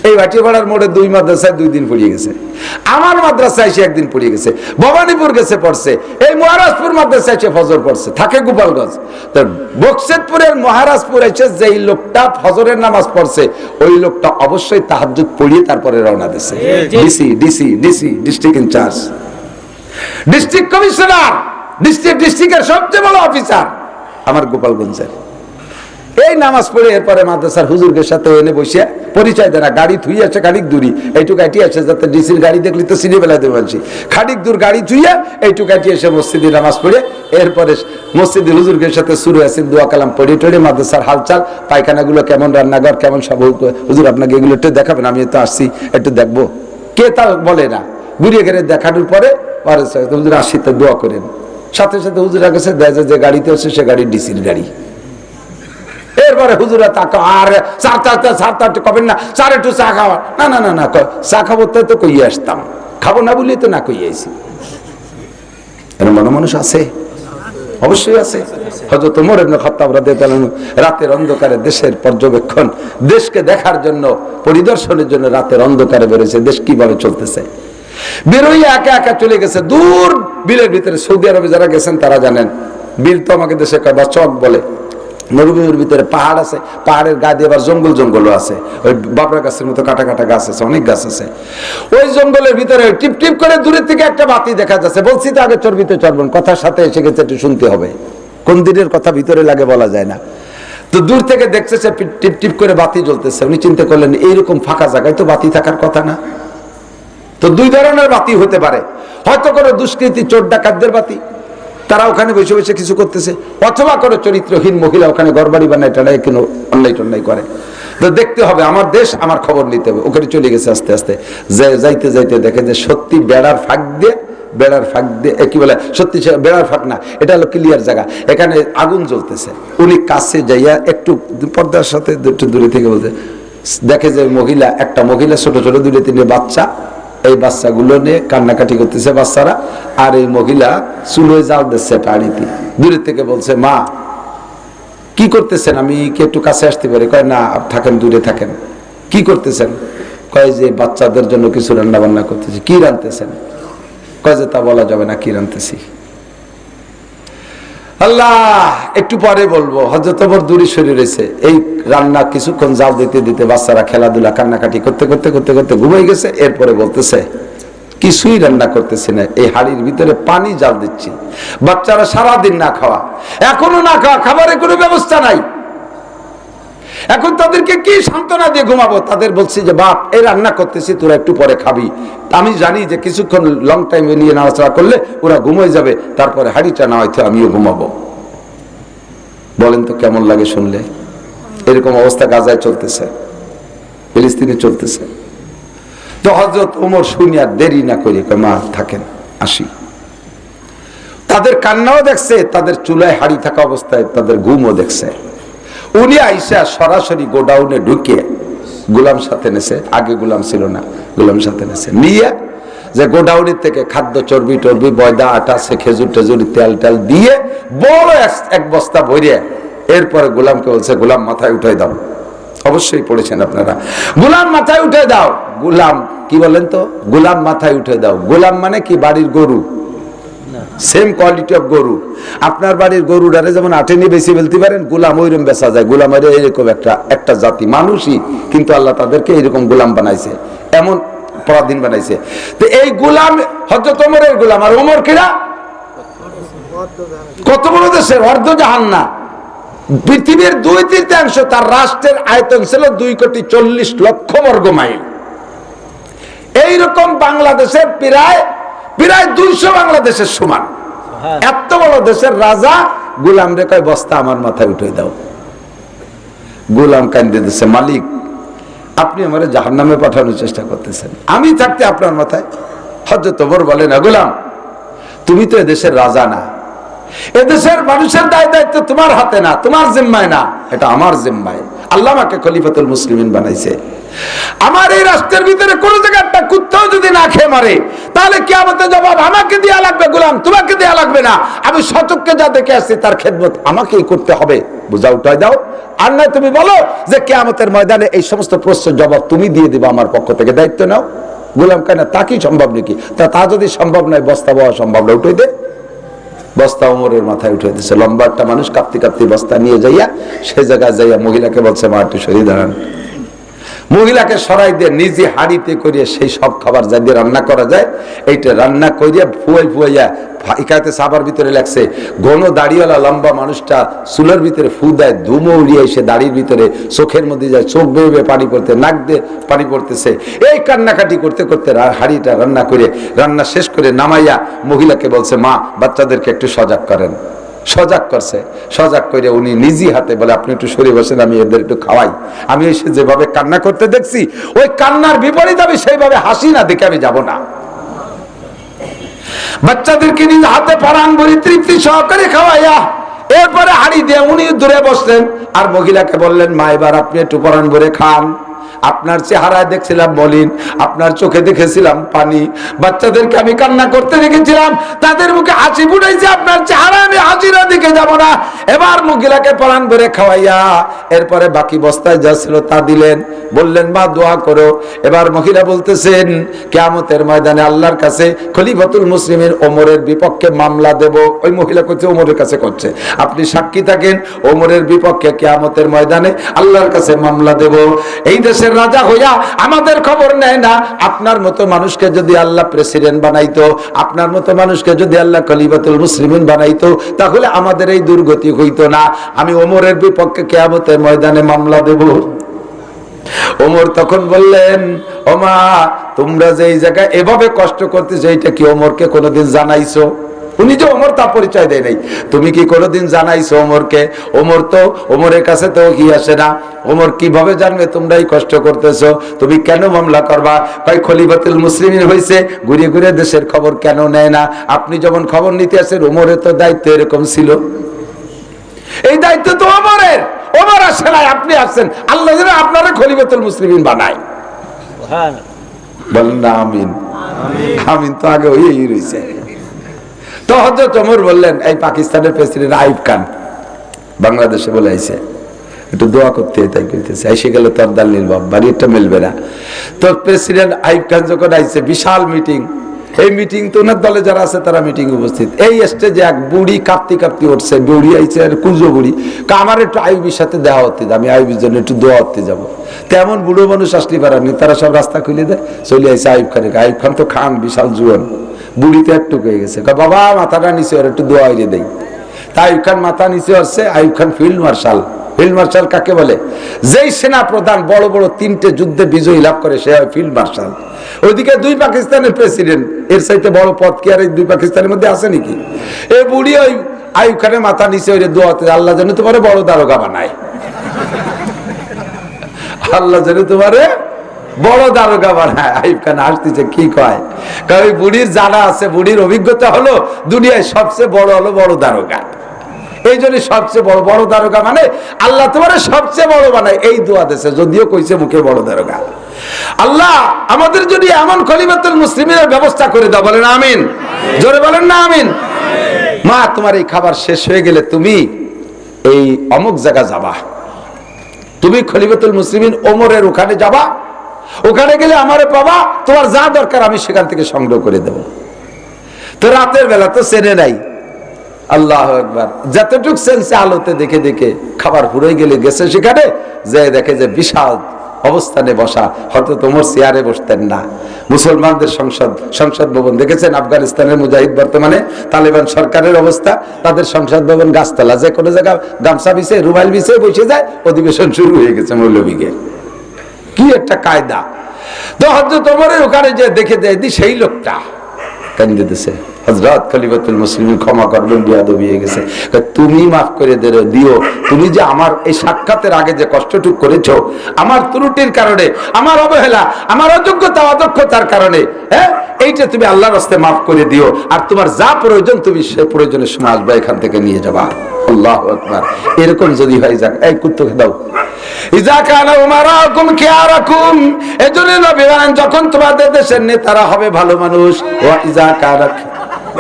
এই ভাটিয়াপাড়ার মোড়ে 2 মাদ্রাসায় 2 দিন পড়িয়ে গেছে, আমার মাদ্রাসায় এসে 1 দিন পড়িয়ে গেছে, ভবানীপুর গেছে পড়ছে, এই মহারাজপুর মাদ্রাসায় এসে ফজর পড়ছে, থাকে গোপালগঞ্জ। তো বকশেদপুরের মহারাজপুর এসে যেই লোকটা ফজরের নামাজ পড়ছে ওই লোকটা অবশ্যই তাহাজ্জুদ পড়িয়ে তারপরে রওনা দিয়েছে। DC district in-charge, district commissioner, ডিস্ট্রিক্টের সবচেয়ে বড় অফিসার আমার গোপালগঞ্জের। এই নামাজ পড়ে এরপরে মাদ্রাসার হুজুরদের সাথে এনে বসে পরিচয় দেয় না, গাড়ি থুই আছে খানিক দূরি, এইটুকু কাটি আছে, যাতে ডিসির গাড়ি দেখলি তো সিনে বেলা দেবে বলছি, খানিক দূর গাড়ি থুইয়া এইটুকু কাটি এসে মসজিদে নামাজ পড়ে এরপরে মসজিদে হুজুরদের সাথে শুরু আছে দোয়া কালাম পড়ে টড়ে মাদ্রাসার হালচাল, পায়খানাগুলো কেমন, রান্নাঘর কেমন, সব হুজুর আপনাকে এগুলো একটু দেখাবেন, আমি তো আসছি একটু দেখবো, কে তা বলে না। ঘুরিয়ে ঘেরে দেখানোর পরে হুজুর আসি তো দোয়া করেন, সাথে সাথে হুজুরা গেছে যে গাড়িতে হচ্ছে সে গাড়ি ডিসির গাড়ি। এরপরে হুজুরা তাকে আর কবেন না, স্যার একটু চা খাওয়া, না না না না চা খাবো তাই তো কইয়ে আসতাম, খাবো না বলি তো না কইয়ে আইছি। এরকম মানুষ আছে, অবশ্যই আছে। হযরত ওমর ইবনে খাত্তাব রাদিয়াল্লাহু আনহু রাতের অন্ধকারে দেশের পর্যবেক্ষণ, দেশকে দেখার জন্য, পরিদর্শনের জন্য রাতের অন্ধকারে বেরোছে, দেশ কিভাবে চলতেছে। বেরোইয়া একা একা চলে গেছে দূর বিলের ভিতরে। সৌদি আরবে যারা গেছেন তারা জানেন, বিল তো আমাকে দেশে কয় চক বলে, মরুভূমির ভিতরে পাহাড় আছে, পাহাড়ের গা দিয়ে আবার জঙ্গলও আছে, ওই বাবরা গাছের মতো কাটা কাটা গাছ আছে, অনেক গাছ আছে। ওই জঙ্গলের ভিতরে টিপ টিপ করে দূরের থেকে একটা বাতি দেখা যাচ্ছে। বলছি তো আগে চর্বিতে চড়বেন, কথার সাথে এসে গেছে, একটু শুনতে হবে, কোন দিনের কথা ভিতরে লাগে বলা যায় না। তো দূর থেকে দেখছে টিপ টিপ করে বাতি জ্বলতেছে। উনি চিন্তা করলেন এইরকম ফাঁকা জায়গায় তো বাতি থাকার কথা না। তো 2 ধরনের বাতি হতে পারে, হয়তো কোনো দুষ্কৃতী চোর ডাকাতদের বাতি, তারা ওখানে বসে বসে কিছু করতেছে, অথবা কোনো চরিত্রহীন মহিলা ওখানে ঘরবাড়ি বানায় টানায় কোনো অন্যায় টন্যায় করে। তো দেখতে হবে, আমার দেশ, আমার খবর নিতে হবে। ওখানে চলে গেছে আস্তে আস্তে, যাইতে যাইতে দেখে যে সত্যি বেড়ার ফাঁক দিয়ে কি বলে, সত্যি বেড়ার ফাঁক না, এটা হলো ক্লিয়ার জায়গা, এখানে আগুন জ্বলতেছে। উনি কাছে যাইয়া একটু পর্দার সাথে একটু দূরে থেকে বলতে দেখে যে একটা মহিলা ছোট ছোট 2-3 বাচ্চা, এই বাচ্চাগুলো নিয়ে কান্নাকাটি করতেছে বাচ্চারা, আর এই মহিলা চুলোয় জাল দিচ্ছে পানিতে। দূরে থেকে বলছে, মা কি করতেছেন, আমি কি একটু কাছে আসতে পারি? কয় না, থাকেন, দূরে থাকেন। কি করতেছেন? কয় যে বাচ্চাদের জন্য কিছু রান্না বান্না করতেছি। কি রান্নতেছেন? কয় যে তা বলা যাবে না, কি রান্নতেছি। আল্লাহ, একটু পরে বলবো। হযরত ওমর দূরে সরে রয়েছে। এই রান্না কিছুক্ষণ জাল দিতে দিতে বাচ্চারা খেলাধুলা কান্নাকাটি করতে করতে করতে করতে ঘুমাই গেছে। এরপরে বলতেছে, কিছুই রান্না করতেছি না, এই হাড়ির ভিতরে পানি জাল দিচ্ছি। বাচ্চারা সারাদিন না খাওয়া, এখনো না খাওয়া, খাবারের কোনো ব্যবস্থা নাই। এখন তাদেরকে কি সান্ত্বনা দিয়ে ঘুমাবো? তাদের বলছি যে বাপ, এই রান্না করতেছি, তোরা একটু পরে খাবি। আমি জানি যে কিছুক্ষণ লং টাইম নিয়ে নাড়াচাড়া করলে ওরা ঘুমিয়ে যাবে, তারপরে হাড়িটা না হয়তো আমিও ঘুমাবো। বলেন তো কেমন লাগে শুনলে? এরকম অবস্থা গাজায় চলতেছে, ফিলিস্তিনে চলতেছে। তো হযরত ওমর শুনিয়া দেরি না করে মা থাকেন, আসি। তাদের কান্নাও দেখছে, তাদের চুলায় হাড়ি থাকা অবস্থায় তাদের ঘুমও দেখছে। উনি আইসা সরাসরি গোডাউনে ঢুকে গোলাম সাথে নেছে, আগে গোলাম ছিল না, গোলাম সাথে নেছে, নিয়ে যে গোডাউনের থেকে খাদ্য, চর্বি টর্বি, ময়দা, আটা, খেজুর টেজুর, তেল টেল দিয়ে বড় এক বস্তা ভরিয়ে এরপরে গোলামকে বলছে, গোলাম মাথায় উঠাই দাও। অবশ্যই পড়েছেন আপনারা, গোলাম মাথায় উঠে দাও। গোলাম কি বলেন তো? গোলাম মাথায় উঠে দাও। গোলাম মানে কি? বাড়ির গরু, সেম কোয়ালিটি অফ গরু। আপনার বাড়ির গরুটারে যেমন আটেনি বেশি ফেলতে পারেন, গোলাম ওইরকম বেচা যায়। গোলামের এরকম একটা জাতি মানুষই, কিন্তু আল্লাহ তাদেরকে এইরকম গোলাম বানাইছে, এমন পরাধীন বানাইছে। তো এই গোলাম হযরত ওমরের গোলাম। আর ওমর কিরা কত বড় দেশের অর্ধ জাহান না, পৃথিবীর 2/3 তার রাষ্ট্রের আয়তন ছিল 2,40,00,000 বর্গ মাইল। এইরকম বাংলাদেশের প্রায় 200 বাংলাদেশের সমান। এত বড় দেশের রাজা গোলাম রে কয়, বস্তা আমার মাথায় উঠে দাও। গোলাম কান্দে দিচ্ছে, মালিক আপনি আমার জাহান্নামে পাঠানোর চেষ্টা করতেছেন, আমি থাকতে আপনার মাথায়? হযরত ওমর বলে, না গোলাম, তুমি তো এদেশের রাজা না, এদেশের মানুষের দায়িত্ব তোমার হাতে না, তোমার জিম্মায় না, এটা আমার জিম্মায়। আল্লাহ আমাকে খলিফাতুল মুসলিমিন বানাইছে। আমার এই রাষ্ট্রের ভিতরে কোন জায়গায় একটা কুত্তাও যদি না খেয়ে মারে, তাহলে কিয়ামতের জবাব আমাকে দেয়া লাগবে, গোলাম তোমাকে দেয়া লাগবে না। আমি সচক্ষে যা দেখে আসছি তার খেদমত আমাকেই করতে হবে। বুঝা উঠাই দাও। আর নয় তুমি বলো যে কিয়ামতের ময়দানে এই সমস্ত প্রশ্নের জবাব তুমি দিয়ে দিবা, আমার পক্ষ থেকে দায়িত্ব নাও। গোলাম কেন, তা কি সম্ভব নাকি? তা যদি সম্ভব নয়, বস্তা বওয়া সম্ভব না, উঠে দে। বস্তা ওমরের মাথায় উঠে দিচ্ছে। লম্বা একটা মানুষ কাঁপতে কাঁপতে বস্তা নিয়ে যাইয়া সে জায়গায় যাইয়া মহিলাকে বলছে, মা একটু সরিয়ে দাঁড়ান। মহিলাকে সরাই দিয়ে নিজে হাড়িতে করিয়ে সেই সব খাবার যা দিয়ে রান্না করা যায় এইটা রান্না করিয়া ফুয়াইয়া এখানে সাবার ভিতরে লাগছে। ঘন দাড়িওয়ালা লম্বা মানুষটা চুলের ভিতরে ফু দেয়, ধুমো উড়িয়ে এসে দাড়ির ভিতরে চোখের মধ্যে যায়, চোখ বেয়ে পানি পড়তে, নাক দিয়ে পানি পড়তেছে। এই কান্নাকাটি করতে করতে হাড়িটা রান্না করে রান্না শেষ করে নামাইয়া মহিলাকে বলছে, মা বাচ্চাদেরকে একটু সজাগ করেন। সজাগ করছে, সজাগ করে উনি নিজে হাতে বলে, আপনি একটু সরে বসেন, আমি এদের একটু খাওয়াই। আমি এসে যেভাবে কান্না করতে দেখছি ওই কান্নার বিপরীত আমি সেইভাবে হাসি না দেখে আমি যাব না। বাচ্চাদেরকে নিজ হাতে পরাণ ভরি তৃপ্তি সহকারে খাওয়াইয়া এরপরে হাড়ি দিয়ে উনি দূরে বসলেন আর মহিলাকে বললেন, মা এবার আপনি একটু পরাণ ভরে খান। আপনার চেহারায় দেখছিলাম মলিন, আপনার চোখে দেখেছিলাম পানি, বাচ্চাদেরকে আমি কান্না করতে দেখেছিলাম, তাদের মুখে হাসি ফুটাইছে, আপনার চেহারা আমি হাসিরা দিকে যাব না। এবার মহিলাকে পরাণ ভরে খাওয়াইয়া এরপরে বাকি বস্তায় যা ছিল তা দিলেন, বললেন, মা দোয়া করো। এবার মহিলা বলতেছেন, কিয়ামতের ময়দানে আল্লাহর কাছে খলিফাতুল মুসলিমিন ওমরের বিপক্ষে মামলা দেব। ওই মহিলা করছে, ওমরের কাছে করছে, আপনি সাক্ষী থাকেন, ওমরের বিপক্ষে কিয়ামতের ময়দানে আল্লাহর কাছে মামলা দেব। এই দেশের রাজা হইয়া আমাদের খবর নেয় না। আপনার মতো মানুষকে যদি আল্লাহ প্রেসিডেন্ট বানাইতো, আপনার মতো মানুষকে যদি আল্লাহ খলিফাতুল মুসলিমিন বানাইতো, তাহলে আমাদের এই দুর্গতি হইতো না। আমি ওমরের বিপক্ষে কিয়ামতের ময়দানে মামলা দেব। ওমর তখন বললেন, ওমা তোমরা যে এই জায়গায় এভাবে কষ্ট করতেছো, এইটা কি ওমরকে কোনোদিন জানাইছো? উনি যে ওমর তা পরিচয় দেয় নাই, তুমি কি কোনোদিন জানাইছো ওমরকে? ওমরের কাছে তো কি আসে না, ওমর কিভাবে জানবে তোমরা এই কষ্ট করতেছো? তুমি কেন মামলা করবা? কয় খলিফাতুল মুসলিমিন হইছে, ঘুরে ঘুরে দেশের খবর কেন নেয় না? আপনি যখন খবর নিতে আসেন, ওমরের তো দায়িত্ব এরকম ছিল, এই দায়িত্ব তো ওমরের। ওমর আসে নাই, আপনি আসছেন, আল্লাহ যেন আপনারা খলিফাতুল মুসলিমিন বানায়। বলেন না আমিন। আমিন তো আগে হয়েই রয়েছে। তো হযরত ওমর বললেন, এই পাকিস্তানের প্রেসিডেন্ট আইয়ুব খান বাংলাদেশে বলে আইছে, একটু দোয়া করতে, তাই কইতেছে। এসে গেলে তোর দালিল বাপ বাড়িটা মিলবে না। তো প্রেসিডেন্ট আইয়ুব খান যখন আইছে, বিশাল মিটিং। এই মিটিং তো ওনার দলে যারা আছে তারা মিটিং উপস্থিত। এই স্টেজে এক বুড়ি কাঁপতে কাঁপতে উঠছে, বুড়ি আইছে, আর কুঁজো বুড়ি, আমার একটু আইয়ুবের সাথে দেওয়া হতে, আমি আইয়ুবের জন্য একটু দোয়া হতে যাবো। তেমন বুড়ো মানুষ আসতে পারেনি, তারা সব রাস্তা খুলে দেয়, চলে আইছে আইয়ুব খানে। আইয়ুব খান তো খান, বিশাল জুয়ান, বুড়িতে একটু হয়ে গেছে, বাবা মাথাটা নিচে ওর একটু দোয়া হইলে দেয়। তা আইয়ুব খান মাথা নিচে আসছে। Ayub Khan field marshal. Field marshal কাকে বলে? যেই সেনা প্রধান বড় বড় 3টে যুদ্ধে বিজয়ী লাভ করে সে হয় ফিল্ড মার্শাল। ওইদিকে 2 পাকিস্তানের প্রেসিডেন্ট, এর চাইতে বড় পদ কি আর এই 2 পাকিস্তানের মধ্যে আছে নাকি? এই বুড়ি ওই আইয়ুব খানের মাথা নিচে ওই দোয়াতে, আল্লাহ যেন তোমারে বড় দারোগা বানায়, আল্লাহ যেন তোমারে বড় দারোগা বানায়। আইয়ুব খান আসতেছে, কি কয়? কারণ ওই বুড়ির জানা আছে, বুড়ির অভিজ্ঞতা হলো দুনিয়ায় সবচেয়ে বড় হলো বড় দারোগা। এই জন্য সবচেয়ে বড় বড় দারোগা মানে আল্লাহ তোমার সবচেয়ে বড় বানায়, এই দোয়া দেশে, যদিও কইছে মুখে বড় দারোগা। আল্লাহ আমাদের যদি এমন খলিফাতুল মুসলিমিনের ব্যবস্থা করে দাও, বলেন আমিন। জোরে বলেন না আমিন। মা তোমার এই খাবার শেষ হয়ে গেলে তুমি এই অমুক জায়গা যাবা, তুমি খলিফাতুল মুসলিমিন ওমরের ওখানে যাবা, ওখানে গেলে আমারে পাবা, তোমার যা দরকার আমি সেখান থেকে সংগ্রহ করে দেব। তো রাতের বেলা তো চেনে নাই, আল্লাহ আকবার, যতটুক সেন্সে আলোতে দেখে দেখে খাবার ফুরাই গেলে গেছে সেখানে, যে দেখে যে বিশাল অবস্থানে বসা। হয়তো তোমার চেয়ারে বসতেন না। মুসলমানদের সংসদ ভবন দেখেছেন? আফগানিস্তানের মুজাহিদ বর্তমানে তালেবান সরকারের অবস্থা, তাদের সংসদ ভবন গাছতলা, যে কোনো জায়গায় গামছা বিছে রুমাইল বিছে বসে যায়, অধিবেশন শুরু হয়ে গেছে মৌলবীকে। কি একটা কায়দা! তো হযরত ওমরের ওখানে যে দেখে দেয় সেই লোকটা কান্দে দিতেছে, হযরত খলিফাতুল মুসলিমিন ক্ষমা করবেন, বেয়াদবি হয়ে গেছে, তুমি মাফ করে দিও। তুমি যে আমার এই সাক্ষাতের আগে যে কষ্টটুক করেছো, আমার ত্রুটির কারণে, আমার অবহেলা, আমার অযোগ্যতা অদক্ষতার কারণে, হ্যাঁ, এইটা তুমি আল্লাহর রাস্তায় মাফ করে দিও। আর তোমার যা প্রয়োজন তুমি সে প্রয়োজনের সময় আসবা, এখান থেকে নিয়ে যাবা। আল্লাহু আকবার। এরকম যদি হয়ে যাক, এই কুত্তকে দাও, ইজা কানা উমারাকুম খিয়ারাকুম, এজন্য নবী বলেন যখন তোমাদের দেশের নেতারা হবে ভালো মানুষ, ওয়া ইজা কানা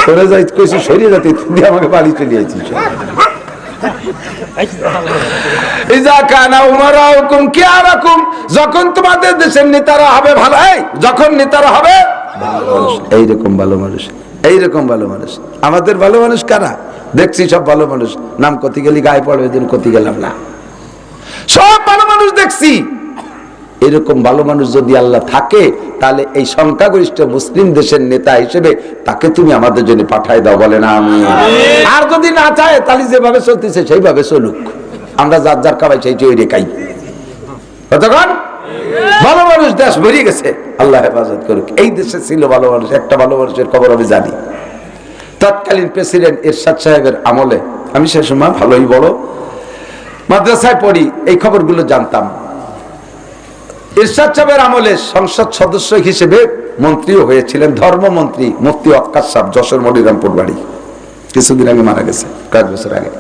তোরে যাই কইছি শরীর জাতি তুই আমাকে বাড়ি চলে আইছিস। ইজা কানা উমারাকুম খিয়ারাকুম, যখন তোমাদের দেশের নেতারা হবে ভালো, এই যখন নেতারা হবে ভালো মানুষ, এইরকম ভালো মানুষ, এইরকম ভালো মানুষ। আমাদের ভালো মানুষ কারা? দেখছি সব ভালো মানুষ, নাম কতি গেলি গায়ে পড়বে, দিন কতি গেলাম না, সব ভালো মানুষ দেখছি। এরকম ভালো মানুষ যদি আল্লাহ থাকে, তাহলে এই সংখ্যাগরিষ্ঠ মুসলিম দেশের নেতা হিসেবে তাকে তুমি আমাদের জন্য পাঠাই দাও, বলে না আমি। আর যদি না চায়, তাহলে যেভাবে চলতেছে সেইভাবে চলুক, আমরা যার যার খাবাই সেই চৈরে খাই। কতক্ষণ ভালো মানুষ দেশ বেরিয়ে গেছে, আল্লাহ হেফাজত করুক। এই দেশে ছিল ভালো মানুষ, একটা ভালো মানুষের খবর আমি জানি। তৎকালীন প্রেসিডেন্ট এরশাদ সাহেবের আমলে, আমি সে সময় ভালোই বড় মাদ্রাসায় পড়ি, এই খবরগুলো জানতাম। এরশাদ সাহেবের আমলে সংসদ সদস্য হিসেবে মন্ত্রীও হয়েছিলেন ধর্মমন্ত্রী মুফতি ওয়াক্কাস সাহেব, যশোর মনিরামপুর বাড়ি, কিছুদিন আগে মারা গেছে, কয়েক বছর আগে।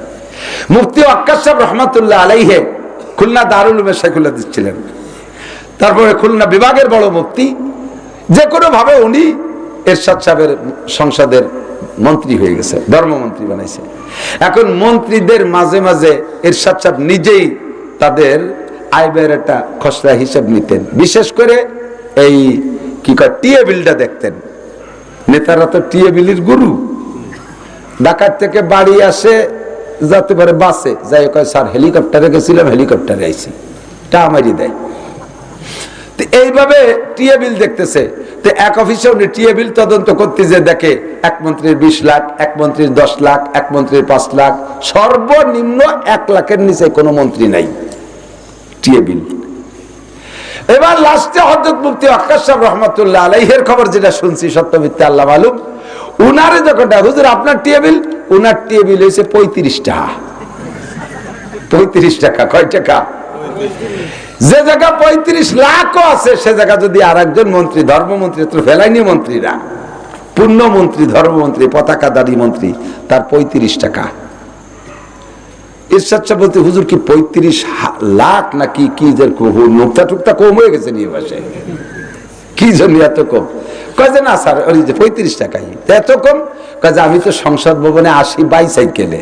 মুফতি ওয়াক্কাস সাহেব রহমাতুল্লাহ আলাইহি খুলনা দারুল উলুমে শাইখুল্লাহ ছিলেন, তারপরে খুলনা বিভাগের বড় মুফতি। যে কোনো ভাবে উনি এরশাদ সাহেবের সংসদের মন্ত্রী হয়ে গেছে, ধর্মমন্ত্রী বানাইছে। এখন মন্ত্রীদের মাঝে মাঝে এরশাদ সাহেব নিজেই তাদের আয় ব্যয়ের একটা খসড়া হিসাব নিতেন, বিশেষ করে এই কি কয় টিএ বিলটা দেখতেন। নেতারা তো টিএ বিলির গুরু, ঢাকার থেকে বাড়ি আসে যাতে পারে বাসে যাই, কয় স্যার হেলিকপ্টারে গেছিলাম, হেলিকপ্টারে আইছি, টা আমারই দেয়। এইভাবে টিএ বিল দেখতেছে। তো এক অফিসে উনি টিএ বিল তদন্ত করতে যে দেখে এক মন্ত্রীর 20 লাখ, এক মন্ত্রীর 10 লাখ, এক মন্ত্রীর 5 লাখ, সর্বনিম্ন 1 লাখের নিচে কোনো মন্ত্রী নাই টিএ বিল। এবার লাস্টে হযরত মুফতি ওয়াক্কাস সাহেব রহমাতুল্লাহ আলাইহির খবর যেটা শুনছি, সত্য মিথ্যা আল্লাহ মালুম, উনারে যখন হুজুর আপনার টিএ বিল, উনার টিএ বিল হয়েছে 35 টাকা। 35 টাকা কয় টাকা? যে জায়গা 35 লাখও আছে, সে জায়গা যদি আর একজন মন্ত্রী, ধর্মমন্ত্রী, তো ফেলাইনি মন্ত্রীরা, পূর্ণ মন্ত্রী, ধর্মমন্ত্রী, পতাকাধারী মন্ত্রী, তার 35 টাকা। ইরশাদ সাহেব বলতে, হুজুর কি 35 লাখ নাকি কি, যে নুক্তা টুকতা কম হয়ে গেছে নিয়ে বসে, কি জন্য এত কম? কয় যে না স্যার, ওই যে 35 টাকাই এত কম। কয় যে আমি তো সংসদ ভবনে আসি বাইসাইকেলে,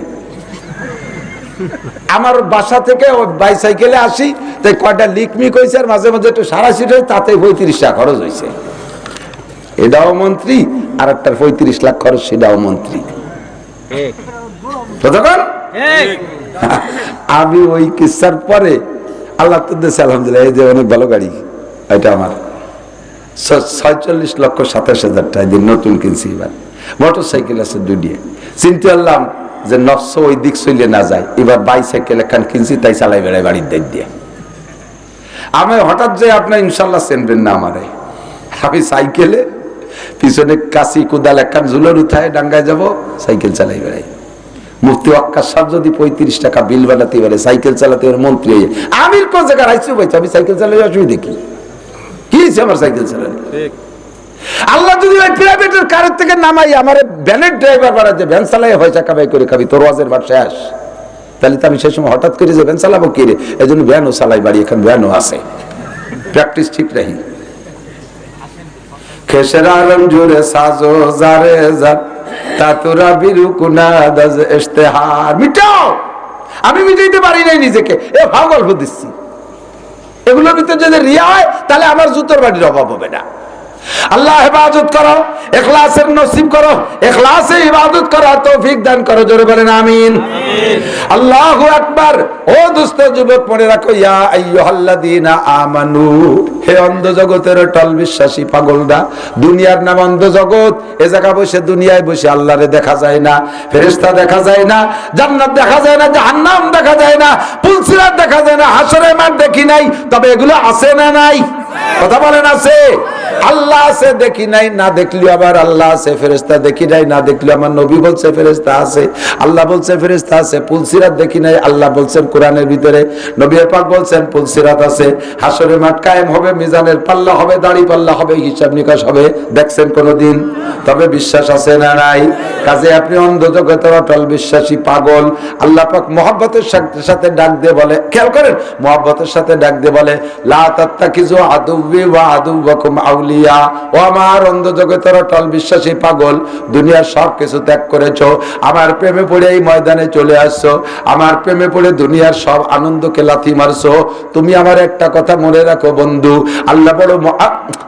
আমার বাসা থেকে ওই বাইসাইকেলে আসি, তাই কয়টা লিকমিক হয়েছে, আর মাঝে মাঝে একটু সারা সিট হয়েছে, তাতে 35 টাকা খরচ হয়েছে। এটাও মন্ত্রী, আর একটার 35 লাখ খরচ, সেটাও মন্ত্রী। ততক্ষণ আমি ওই কিস্সার পরে আল্লাহ তো দেশে আলহামদুলিল্লাহ, এই যে অনেক ভালো গাড়ি, এটা আমার 46,27,000 টাকা দিয়ে নতুন কিনছি। এবার মোটর সাইকেল আছে 2টি। চিন্তা করলাম যে নফস ওই দিক চলে না যায়, এবার বাইসাইকেল একখান কিনছি, তাই চালাই বেড়াই বাড়ির দিক দিয়ে। আমি হঠাৎ যে আপনার ইনশাল্লাহ চেনবেন না আমারে, আমি সাইকেলে পিছনে কাশি কুদাল একখান ঝুলোর উঠায় ডাঙ্গায় যাব, সাইকেল চালাই বেড়াই। মুফতি ওয়াক্কাস সাহেব যদি 35 টাকা বিল বানাতে পারে, সাইকেল চালাতে পারে মন্ত্রী হয়ে, আমি কোন জায়গায় আইসি ভাই, আমি সাইকেল চালাই অসুবিধা কি? কি হয়েছে আমার সাইকেল চালানো? আল্লাহ যদি ওই প্রাইভেটের কারের থেকে নামাই আমার ভ্যানের ড্রাইভার বানাতে, ভ্যান চালাই পয়সা কামাই করে খাবি, তোর ওয়াজের বার শেষ, তাহলে তো আমি সেই সময় হঠাৎ করে যে ভ্যান চালাবো কি রে, এই জন্য ভ্যানও চালাই বাড়ি, এখন ভ্যানও আছে, প্র্যাকটিস ঠিক রাখি। খেসেরা রঞ্জুরে সাজো জারে জার তাতুরা বিরুকুনা দাজ ইশতেহার, মিটাও। আমি মিটাইতে পারি নাই নিজেকে, এ ভাও গল্প দিচ্ছি। এগুলোর ভিতরে যদি রিয়া হয়, তাহলে আমার জুতোর বাড়ির অভাব হবে না। আল্লাহ ইবাদত করো, ইখলাসের নসিব করো, ইখলাসে ইবাদত করার তৌফিক দান করো, জোরে বলেন আমিন। আল্লাহু আকবার। ও দোস্ত যুবক, মনে রাখো, ইয়া আইয়ুহাল্লাযীনা আমানু, হে অন্ধ জগতের টল বিশ্বাসী পাগলরা, দুনিয়ার নাম অন্ধ জগৎ। এ জায়গা বসে, দুনিয়ায় বসে আল্লাহরে দেখা যায় না, ফেরেশতা দেখা যায় না, জান্নাত দেখা যায় না, জাহান্নাম দেখা যায় না, পুলসিরাত দেখা যায় না, হাসরের মাঠ দেখি নাই, তবে এগুলো আছে না নাই? কথা বলেন আছে? আল্লাহ আছে দেখি নাই, না দেখলি আবার আল্লাহ আছে। ফেরেশতা দেখি নাই, না দেখলি আমার নবী বলছে ফেরেশতা আছে। আল্লাহ বলছে ফেরেশতা আছে। পুলসিরাত দেখি নাই, আল্লাহ বলছেন কোরআনের ভিতরে, নবী পাক বলছেন পুলসিরাত আছে। হাসরের মাঠ কায়েম হবে, মিজানের পাল্লা হবে, দাড়ি পাল্লা হবে, হিসাব নিকাশ হবে। দেখছেন কোনদিন? তবে বিশ্বাস আছে না নাই? কাজে আপনি অন্ধ জগতের অটল বিশ্বাসী পাগল। আল্লাহ পাক মহব্বতের সাথে ডাক দিয়ে বলে, খেয়াল করেন, মহব্বতের সাথে ডাক দিয়ে বলে লা তাত্তাকিজু আদুওয়ি ওয়া আদুওয়াকুম আউলিয়া। ও আমার অন্ধ জগতের অটল বিশ্বাসী পাগল, দুনিয়ার সব কিছু ত্যাগ করেছো, আমার প্রেমে পড়ে এই ময়দানে চলে আসছো, আমার প্রেমে পড়ে দুনিয়ার সব আনন্দকে লাথি মারছো। তুমি আমার একটা কথা মনে রাখো বন্ধু, আল্লাহ বড়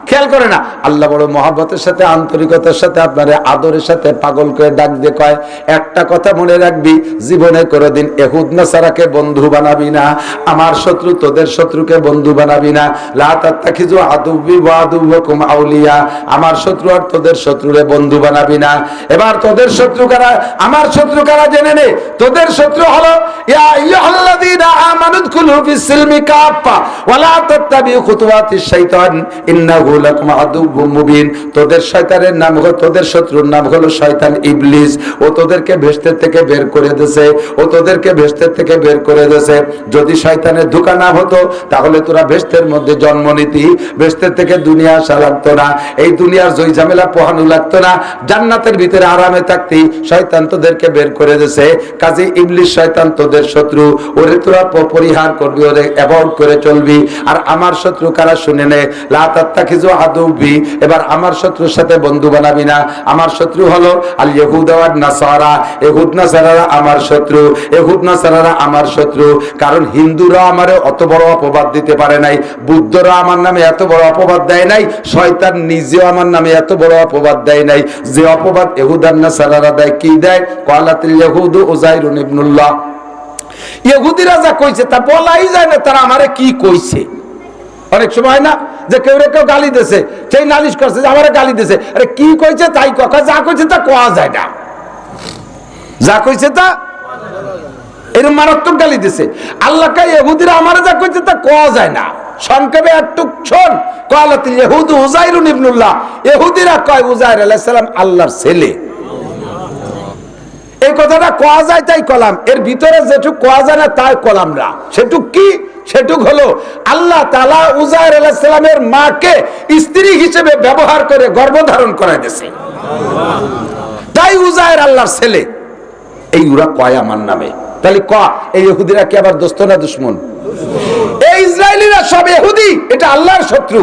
খেয়াল করে না, আল্লাহ বড় মহব্বতের সাথে আন্তরিকতার সাথে আপনার আদরের সাথে পাগল করে ডাক দিয়ে কয়, একটা কথা মনে রাখবি, জীবনে কোনোদিন ইহুদ নাসারাকে বন্ধু বানাবি না, আমার শত্রু তোদের শত্রুকে বন্ধু বানাবি না। লা তাত্তাখিযু আদুওয়ি ওয়া আদুওয়াকুম আউলিয়া, আমার শত্রু আর তোদের শত্রুরে বন্ধু বানাবি না। এবার তোদের শত্রু কারা, আমার শত্রু কারা জেনে নে। তোদের শত্রু হলো ইয়া আইয়ুহাল্লাযীনা আমানু দুখুলু ফিস-সিলমি কাফা ওয়া লা তাত্তাবিউ খুতুওয়াতিশ শাইতান ইন্নাহু লাকুম আদুউম মুবিন। তোদের শয়তানের নাম হলো, তোদের শত্রুর নাম হলো শয়তান ইবলিস। ও তোদেরকে বেহেশত থেকে বের করে দিয়েছে, ও তোদেরকে বেহেশত থেকে বের করে দিয়েছে। যদি শয়তানের ধোঁকা না হতো তাহলে তোরা বেহেশতের মধ্যে জন্ম নিতি, বেহেশত থেকে দুনিয়া আসা লাগতো না, এই দুনিয়ার জয় ঝামেলা পোহানো লাগতো না, জান্নাতের ভিতরে আরামে থাকতি। শয়তান তোদেরকে বের করে দিয়েছে, কাজে ইবলিস শয়তান তোদের শত্রু, ওরে তোরা পরিহার করবি, ওরে অ্যাভয়েড করে চলবি। আর আমার শত্রু কারা শুনে নে, লা তাত্তাখিযু আদুওয়ি, এবার আমার শত্রুর সাথে বন্ধু বানাবি না। আমার শত্রু হলো আল ইহুদ ওয়ান নাসারা, ইহুদ নাসারারা আমার শত্রু, ইহুদ নাসারারা আমার শত্রু। কারণ হিন্দুরা আমারে অত বড় অপবাদ দিতে পারে নাই, বুদ্ধরা আমার নামে এত বড় অপবাদ দেয় নাই, শয়তান নিজেও আমার নামে এত বড় অপবাদ দেয় নাই। যে অপবাদ ইহুদ আর নাসারারা দেয়, কি দেয়? ক্বালাতিল ইহুদু উযাইরুন ইবনুল্লাহ। ইহুদিরা যা কইছে তা বলাই যায় না, তারা আমারে কি কইছে। অনেক সময় না যে কেউ কেউ গালি দিয়েছে, সেই নালিশ করছে যে আমারে গালি দিয়েছে, আরে কি কইছে তাই কথা, যা কইছে তা কোয়া যায় না, যা কইছে তা এরকম মারাত্মক গালি দিয়েছে। আল্লাহকে ইহুদিরা আমারে যা কইছে তা কোয়া যায় না। সংক্ষেপে একটু শোন, ক্বালাতিল ইহুদু উযাইরুন ইবনুল্লাহ, ইহুদিরা কয় উযাইর আলাইহিস সালাম আল্লাহর ছেলে। এই কথাটা কোয়া যায় তাই কলাম, এর ভিতরে যেটুক কোয়া যায় না তাই কলাম না। সেটুক কি? সেটুক হলো আল্লাহ তাআলা উযাইর আলাইহিস সালামের মাকে স্ত্রী হিসেবে ব্যবহার করে গর্ভধারণ করায় দিয়েছে, তাই উযাইর আল্লাহর ছেলে। এই ওরা কয় আমার নামে, তাহলে এই ইহুদিরা কি আবার দোস্ত না দুশমন? এই ইসরায়েলিরা সব ইহুদি, এটা আল্লাহর শত্রু।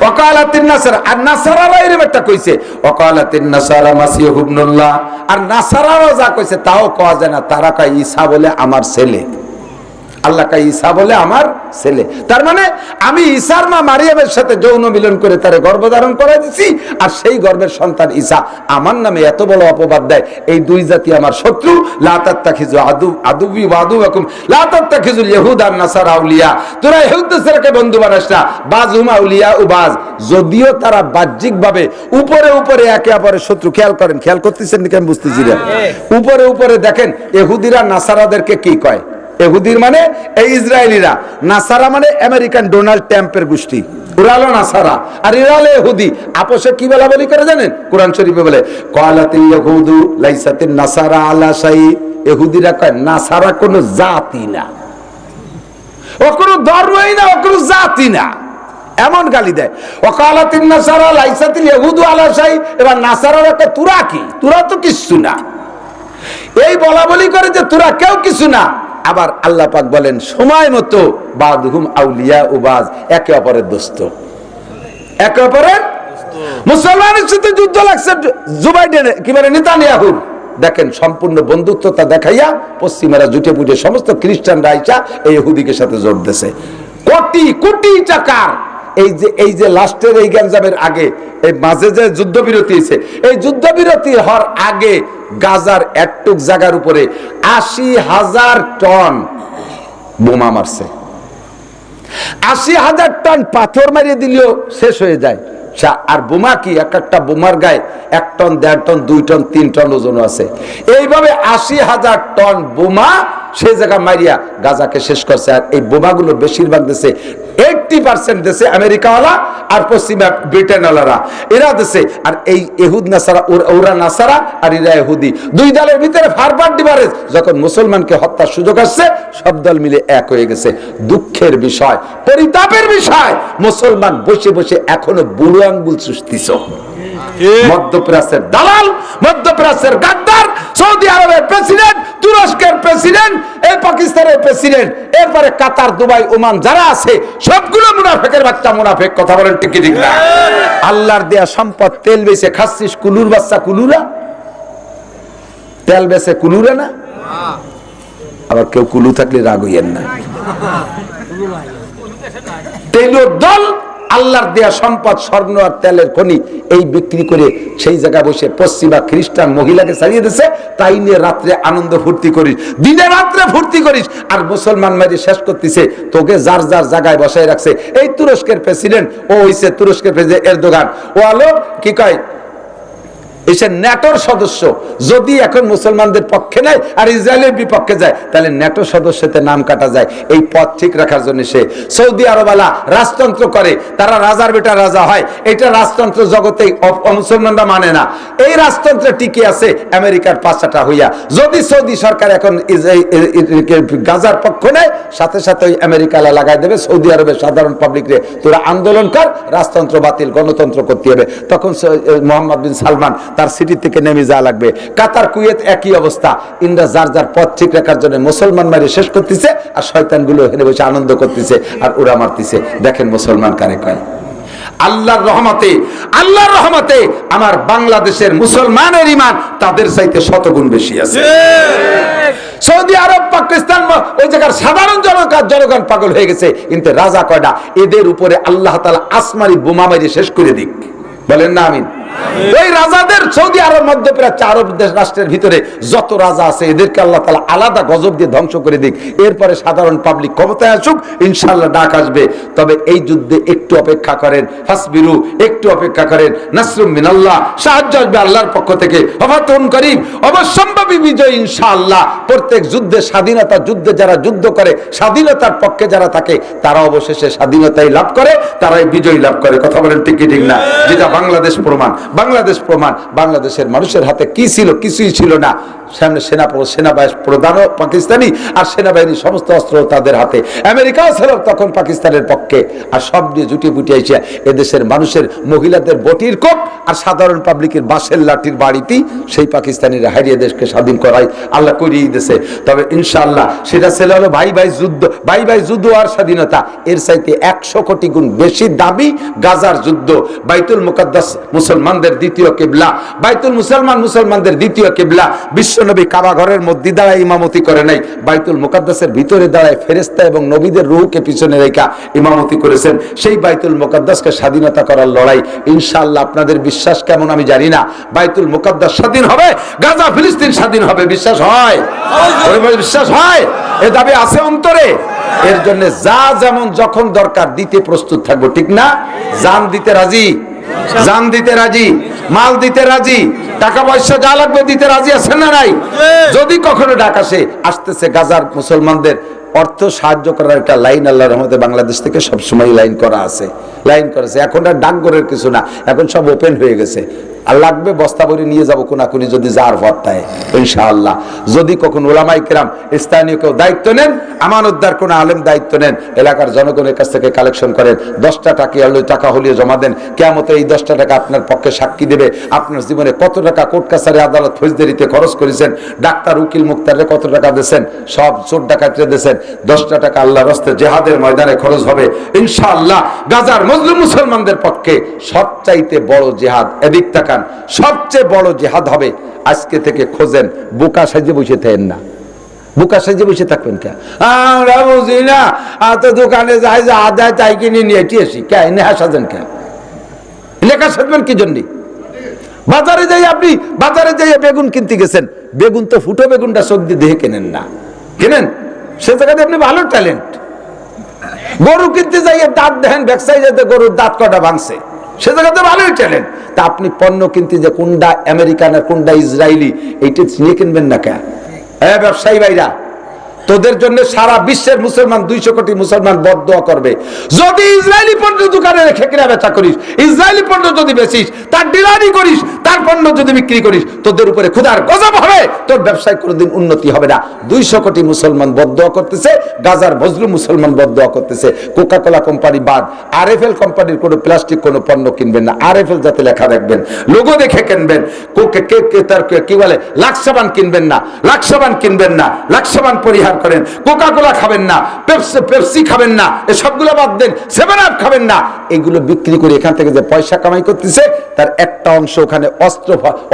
ওয়াকালাতিন নাসারা, আর নাসারারা এরকম একটা কইছে, ওয়াকালাতিন নাসারা মাসিহ ইবনুল্লাহ, আর নাসারারা যা কইছে তাও কোয়া যায় না। তারা কয় ঈসা বলে আমার ছেলে, আল্লাহ কয় ঈসা বলে আমার ছেলে। তার মানে আমি ঈসার মা মারিয়ামের সাথে যৌন মিলন করে তারে গর্ভধারণ করাই দিছি, আর সেই গর্ভের সন্তান ঈসা আমার নামে এত বড় অপবাদ দেয়। এই দুই জাতি আমার শত্রু। লা তাত্তাখিযু আদুওয়ি ওয়া আদুওয়াকুম লা তাত্তাখিযুল ইহুদা ওয়ান নাসারা আউলিয়া। তোরা ইহুদ নাসারাকে বন্ধু বানাস না, বাযুম আউলিয়া ও বায, যদিও তারা বাহ্যিকভাবে উপরে উপরে একে অপরের শত্রু। খেয়াল করেন, খেয়াল করতেছেন নাকি আমি বুঝতেছি না? উপরে উপরে দেখেন, ইহুদিরা নাসারাদেরকে কি কয়? ইহুদির মানে এই ইসরায়েলিরা, নাসারা মানে আমেরিকান ডোনাল্ড ট্রাম্পের গোষ্ঠী, ওরা হলো নাসারা, আর এরা হলো ইহুদি। আপোষে কি বলা বলি করে জানেন? কোরআন শরীফে বলে ক্বালাতিল ইহুদু লাইসাতিন নাসারা আলা শাই। ইহুদিরা কয় নাসারা কোনো জাতি না, ও কোনো ধর্মই না, ও কোনো জাতি না, এমন গালি দেয়। ওয়াকালাতিন নাসারা লাইসাতিল ইহুদু আলা শাই। এবার নাসারার একটা তোরা কি? তোরা তো কিছু না, এই বলা বলি করে যে তোরা কেউ কিছু না। আবার আল্লাহ পাক বলেন সময় মতো বাদহুম আউলিয়া ও বাজ, একে অপরের দোস্ত, একে অপরের। মুসলমানের সাথে যুদ্ধ লাগছে জুবাইডেনের, কি বলে নেতানিয়াহুর, দেখেন সম্পূর্ণ বন্ধুত্বতা দেখাইয়া পশ্চিমারা জুটে পুটে সমস্ত খ্রিস্টানরা আইসা এই ইহুদিকে সাথে জোর দিয়েছে। কোটি কোটি টাকার এই যে লাস্টের এই গ্যাঞ্জামের আগে, এই মাঝে যে যুদ্ধবিরতি হয়েছে, এই যুদ্ধবিরতি হওয়ার আগে গাজার একটুক জায়গার উপরে ৮০,০০০ টন বোমা মারছে। ৮০,০০০ টন পাথর মারিয়ে দিলেও শেষ হয়ে যায়। আর বোমা কি, এক একটা বোমার গায়ে ১ টন, ১.৫ টন, ২ টন, ৩ টন ওজন আছে। এইভাবে ৮০,০০০ টন বোমা সেই জায়গা মারিয়া গাজাকে শেষ করছে। আর এই বোমাগুলো বেশিরভাগ দেশে 80% দেশে আমেরিকাওয়ালা আর পশ্চিমা ব্রিটেনওয়ালারা এরা দেশে। আর এই ইহুদ নাসারা, ওরা নাসারা আর এরা ইহুদি, দুই দলের ভিতরে ফারবার ডিফারেন্স। যখন মুসলমানকে হত্যার সুযোগ আসছে সব দল মিলে এক হয়ে গেছে। দুঃখের বিষয়, পরিতাপের বিষয়, মুসলমান বসে বসে এখনো বুড়ো আঙ্গুল চুষতিছ। মধ্যপ্রাচ্যের দালাল, মধ্যপ্রাচ্যের গাদ্দার, সৌদি আরবের প্রেসিডেন্ট, তুরস্কের প্রেসিডেন্ট, এই পাকিস্তানের প্রেসিডেন্ট, এরপরে কাতার, দুবাই, ওমান যারা আছে সবগুলো মুনাফিকের বাচ্চা। মুনাফিক, কথা বলেন ঠিক কি ঠিক না? আল্লাহর দেয়া সম্পদ, তেল বেচে খাচ্ছিস, কুলুর বাচ্চা কুলুরা। তেল বেচে কুলুরা না? আবার কেউ কুলু থাকলে রাগ হইয়েন না। তেলের দল আল্লাহর দেয়া সম্পদ, স্বর্ণ আর তেলের খনি, এই বিক্রি করে সেই জায়গায় বসে পশ্চিমা খ্রিস্টান মহিলাকে ছাড়িয়ে দিছে। তাই নিয়ে রাত্রে আনন্দ ফুর্তি করিস, দিনে রাত্রে ফুর্তি করিস, আর মুসলমান মাঝে শেষ করতেছে। তোকে যার যার জায়গায় বসায় রাখছে। এই তুরস্কের প্রেসিডেন্ট, ও হইছে তুরস্কের প্রেসিডেন্ট এরদোগান, ও আলো কি কয়, এসে ন্যাটোর সদস্য। যদি এখন মুসলমানদের পক্ষে নেয় আর ইসরায়েলের বিপক্ষে যায়, তাহলে ন্যাটো সদস্যতে নাম কাটা যায়। এই পথ ঠিক রাখার জন্য সে সৌদি আরবালা রাজতন্ত্র করে, তারা রাজার বেটা রাজা হয়। এটা রাজতন্ত্র জগতে মুসলমানরা মানে না। এই রাজতন্ত্রে টিকে আছে আমেরিকার পাশাটা হইয়া। যদি সৌদি সরকার এখন গাজার পক্ষ নেয়, সাথে সাথে ওই আমেরিকালা লাগাই দেবে সৌদি আরবের সাধারণ পাবলিক রে, তোরা আন্দোলন কর, রাজতন্ত্র বাতিল, গণতন্ত্র করতে হবে। তখন মোহাম্মদ বিন সালমান তার সিটি থেকে নেমে যাওয়া লাগবে। কাতার, কুয়েত একই অবস্থা। ইন্দ্রা যার যার পথ ঠিক রাখার জন্য মুসলমান মারি শেষ করতেছে, আর শয়তানগুলো এখানে বসে আনন্দ করতেছে আর ওরা মারতেছে। দেখেন মুসলমান কারে কয়। আল্লাহর রহমতে, আল্লাহর রহমতে আমার বাংলাদেশের মুসলমানের ঈমান তাদের চাইতে শতগুণ বেশি আছে। সৌদি আরব, পাকিস্তান, ওই জায়গার সাধারণ জনগণ পাগল হয়ে গেছে, কিন্তু রাজা কয়টা, এদের উপরে আল্লাহ তাআলা আসমানি বোমা মেরে শেষ করে দিক। বলেন না আমিন। ওই রাজাদের, সৌদি আরব, মধ্যপ্রাচ্য, আরব দেশ রাষ্ট্রের ভিতরে যত রাজা আছে এদেরকে আল্লাহ তাআলা আলাদা গজব দিয়ে ধ্বংস করে দিক। এরপরে সাধারণ পাবলিক ক্ষমতায় আসুক, ইনশাআল্লাহ ডাক আসবে। তবে এই যুদ্ধে একটু অপেক্ষা করেন, ফাসবিরু, একটু অপেক্ষা করেন, নাসরুম মিনাল্লাহ, সাহায্য আসবে আল্লাহর পক্ষ থেকে, ওয়াফাতুন করিম, অবশ্যম্ভাবী বিজয় ইনশাআল্লাহ। প্রত্যেক যুদ্ধে, স্বাধীনতা যুদ্ধে যারা যুদ্ধ করে, স্বাধীনতার পক্ষে যারা থাকে, তারা অবশেষে স্বাধীনতাই লাভ করে, তারাই বিজয় লাভ করে। কথা বলেন ঠিক কি ঠিক না? যেটা বাংলাদেশ প্রমাণ। বাংলাদেশ প্রমাণ। বাংলাদেশের মানুষের হাতে কি ছিল? কিছুই ছিল না। সামনে সেনাবাহিনী প্রধানও পাকিস্তানি, আর সেনাবাহিনীর সমস্ত অস্ত্র তাদের হাতে। আমেরিকাও ছিল তখন পাকিস্তানের পক্ষে। আর সব দিয়ে জুটি পুটি আইসে এদেশের মানুষের, মহিলাদের বটির কোপ আর সাধারণ পাবলিকের বাঁশের লাঠির বাড়িতেই সেই পাকিস্তানিরা হারিয়ে দেশকে স্বাধীন করাই আল্লাহ করিয়ে দিয়েছে। তবে ইনশাআল্লাহ সেটা ছিল হলো ভাই ভাই যুদ্ধ, ভাই ভাই যুদ্ধ আর স্বাধীনতা। এর চাইতে 100 কোটি গুণ বেশি দাবি গাজার যুদ্ধ। বাইতুল মুকাদ্দাস মুসলমানদের দ্বিতীয় কিবলা, বাইতুল মুসলমানদের দ্বিতীয় কিবলা। বিশ্বনবী কাবা ঘরের মধ্যে দাঁড়ায় ইমামতি করে নাই, বাইতুল মুকাদ্দাসের ভিতরে দাঁড়ায় ফেরেশতা এবং নবীদের রূহকে পিছনে রেখা ইমামতি করেছেন। সেই বাইতুল মুকাদ্দাসকে স্বাধীনতা করার লড়াই। ইনশাআল্লাহ আপনাদের বিশ্বাস কেমন আমি জানি না, বাইতুল মুকাদ্দাস স্বাধীন হবে, গাজা ফিলিস্তিন স্বাধীন হবে। বিশ্বাস হয়? বিশ্বাস হয়? এ দাবি আছে অন্তরে। এর জন্য যা যেমন যখন দরকার দিতে প্রস্তুত থাকবো, ঠিক না? জান দিতে রাজি, জান দিতে রাজি, মাল দিতে রাজি, টাকা পয়সা যা লাগবে দিতে রাজি আছেন না নাই? যদি কখনো ডাক আসে, আসতেছে গাজার মুসলমানদের অর্থ সাহায্য করার একটা লাইন আল্লাহর রহমতে বাংলাদেশ থেকে সবসময় লাইন করা আছে, লাইন করেছে। এখন আর ডাকঘরের কিছু না, এখন সব ওপেন হয়ে গেছে। আর লাগবে বস্তা ভরে নিয়ে যাবো কোনাকুনি যদি যার ভরটায় ইনশাআল্লাহ। যদি কখন ওলামায়ে কেরাম, স্থানীয় কেউ দায়িত্ব নেন, আমানতদার কোন আলেম দায়িত্ব নেন, এলাকার জনগণের কাছ থেকে কালেকশন করেন, 10টা টাকা হলিয়ে জমা দেন। কিয়ামতে এই 10টা টাকা আপনার পক্ষে সাক্ষী দেবে আপনার জীবনে কত টাকা কোর্ট কাছারি আদালত ফৌজদারিতে খরচ করেছেন, ডাক্তার উকিল মুক্তারে কত টাকা দিয়েছেন, সব চোর ডাকাতরে দিয়েছেন। 10টা টাকা আল্লাহর রাস্তায় জিহাদের ময়দানে খরচ হবে ইনশাআল্লাহ। গাজার মজলুম মুসলমানদের পক্ষে সবচাইতে বড় জিহাদ, এদিক তাকান, সবচেয়ে বড় জিহাদ হবে। আজকে থেকে খোঁজেন, বোকা সাজে বসে থাকেন না। বোকা সাজে বসে থাকবেন কে? আমরা বুঝি না, তো দোকানে যাই যে আদায় তাই কিনে নিয়ে এসি কে? নেহা সাজেন কে? লেখা সাজবেন কি জন্য? বাজারে যাই, আপনি বাজারে যাই বেগুন কিনতে গেছেন, বেগুন তো ফুটো বেগুনটা চোখ দিয়ে দেখে কেনেন না, কেনেন? সে জায়গাতে আপনি ভালো ট্যালেন্ট। গরু কিনতে যাই দাঁত দেখেন, ব্যবসায়ী যাতে গরুর দাঁত কটা ভাঙছে, সে জায়গাতে ভালোই ট্যালেন্ট। তা আপনি পণ্য কিনতে যে কোনটা আমেরিকান আর কোনটা ইসরায়েলি, এইটা চিনে কিনবেন না কে? হ্যাঁ ব্যবসায়ী ভাইরা, তোদের জন্য সারা বিশ্বের মুসলমান 200 কোটি মুসলমান বদদোয়া করবে। যদি ইসরায়েলি পণ্য দোকানে রেখে কেনা বেচা করিস, ইসরায়েলি পণ্য যদি বেচিস, তার ডিলারি করিস, তার পণ্য যদি বিক্রি করিস, তোদের উপরে খোদার গজব হবে, তোর ব্যবসায় কোনোদিন উন্নতি হবে না। 200 কোটি মুসলমান বদদোয়া করতেছে, গাজার মজলুম মুসলমান বদদোয়া করতেছে। কোকা কোলা কোম্পানি বাদ, আরএফএল কোম্পানির কোনো প্লাস্টিক কোনো পণ্য কিনবেন না। আরএফএল যাতে লেখা দেখবেন, লোগো দেখে কিনবেন। কি বলে লাক্সাবান কিনবেন না, লাক্সাবান কিনবেন না, লাক্সাবান পরিহার করেন। কোকা কোলা খাবেন না, পেপসি খাবেন না, এসবগুলো বাদ দেন। 7 আপ খাবেন না। এগুলো বিক্রি করে এখান থেকে যে পয়সা কামাই করতেছে, তার একটা অংশ ওখানে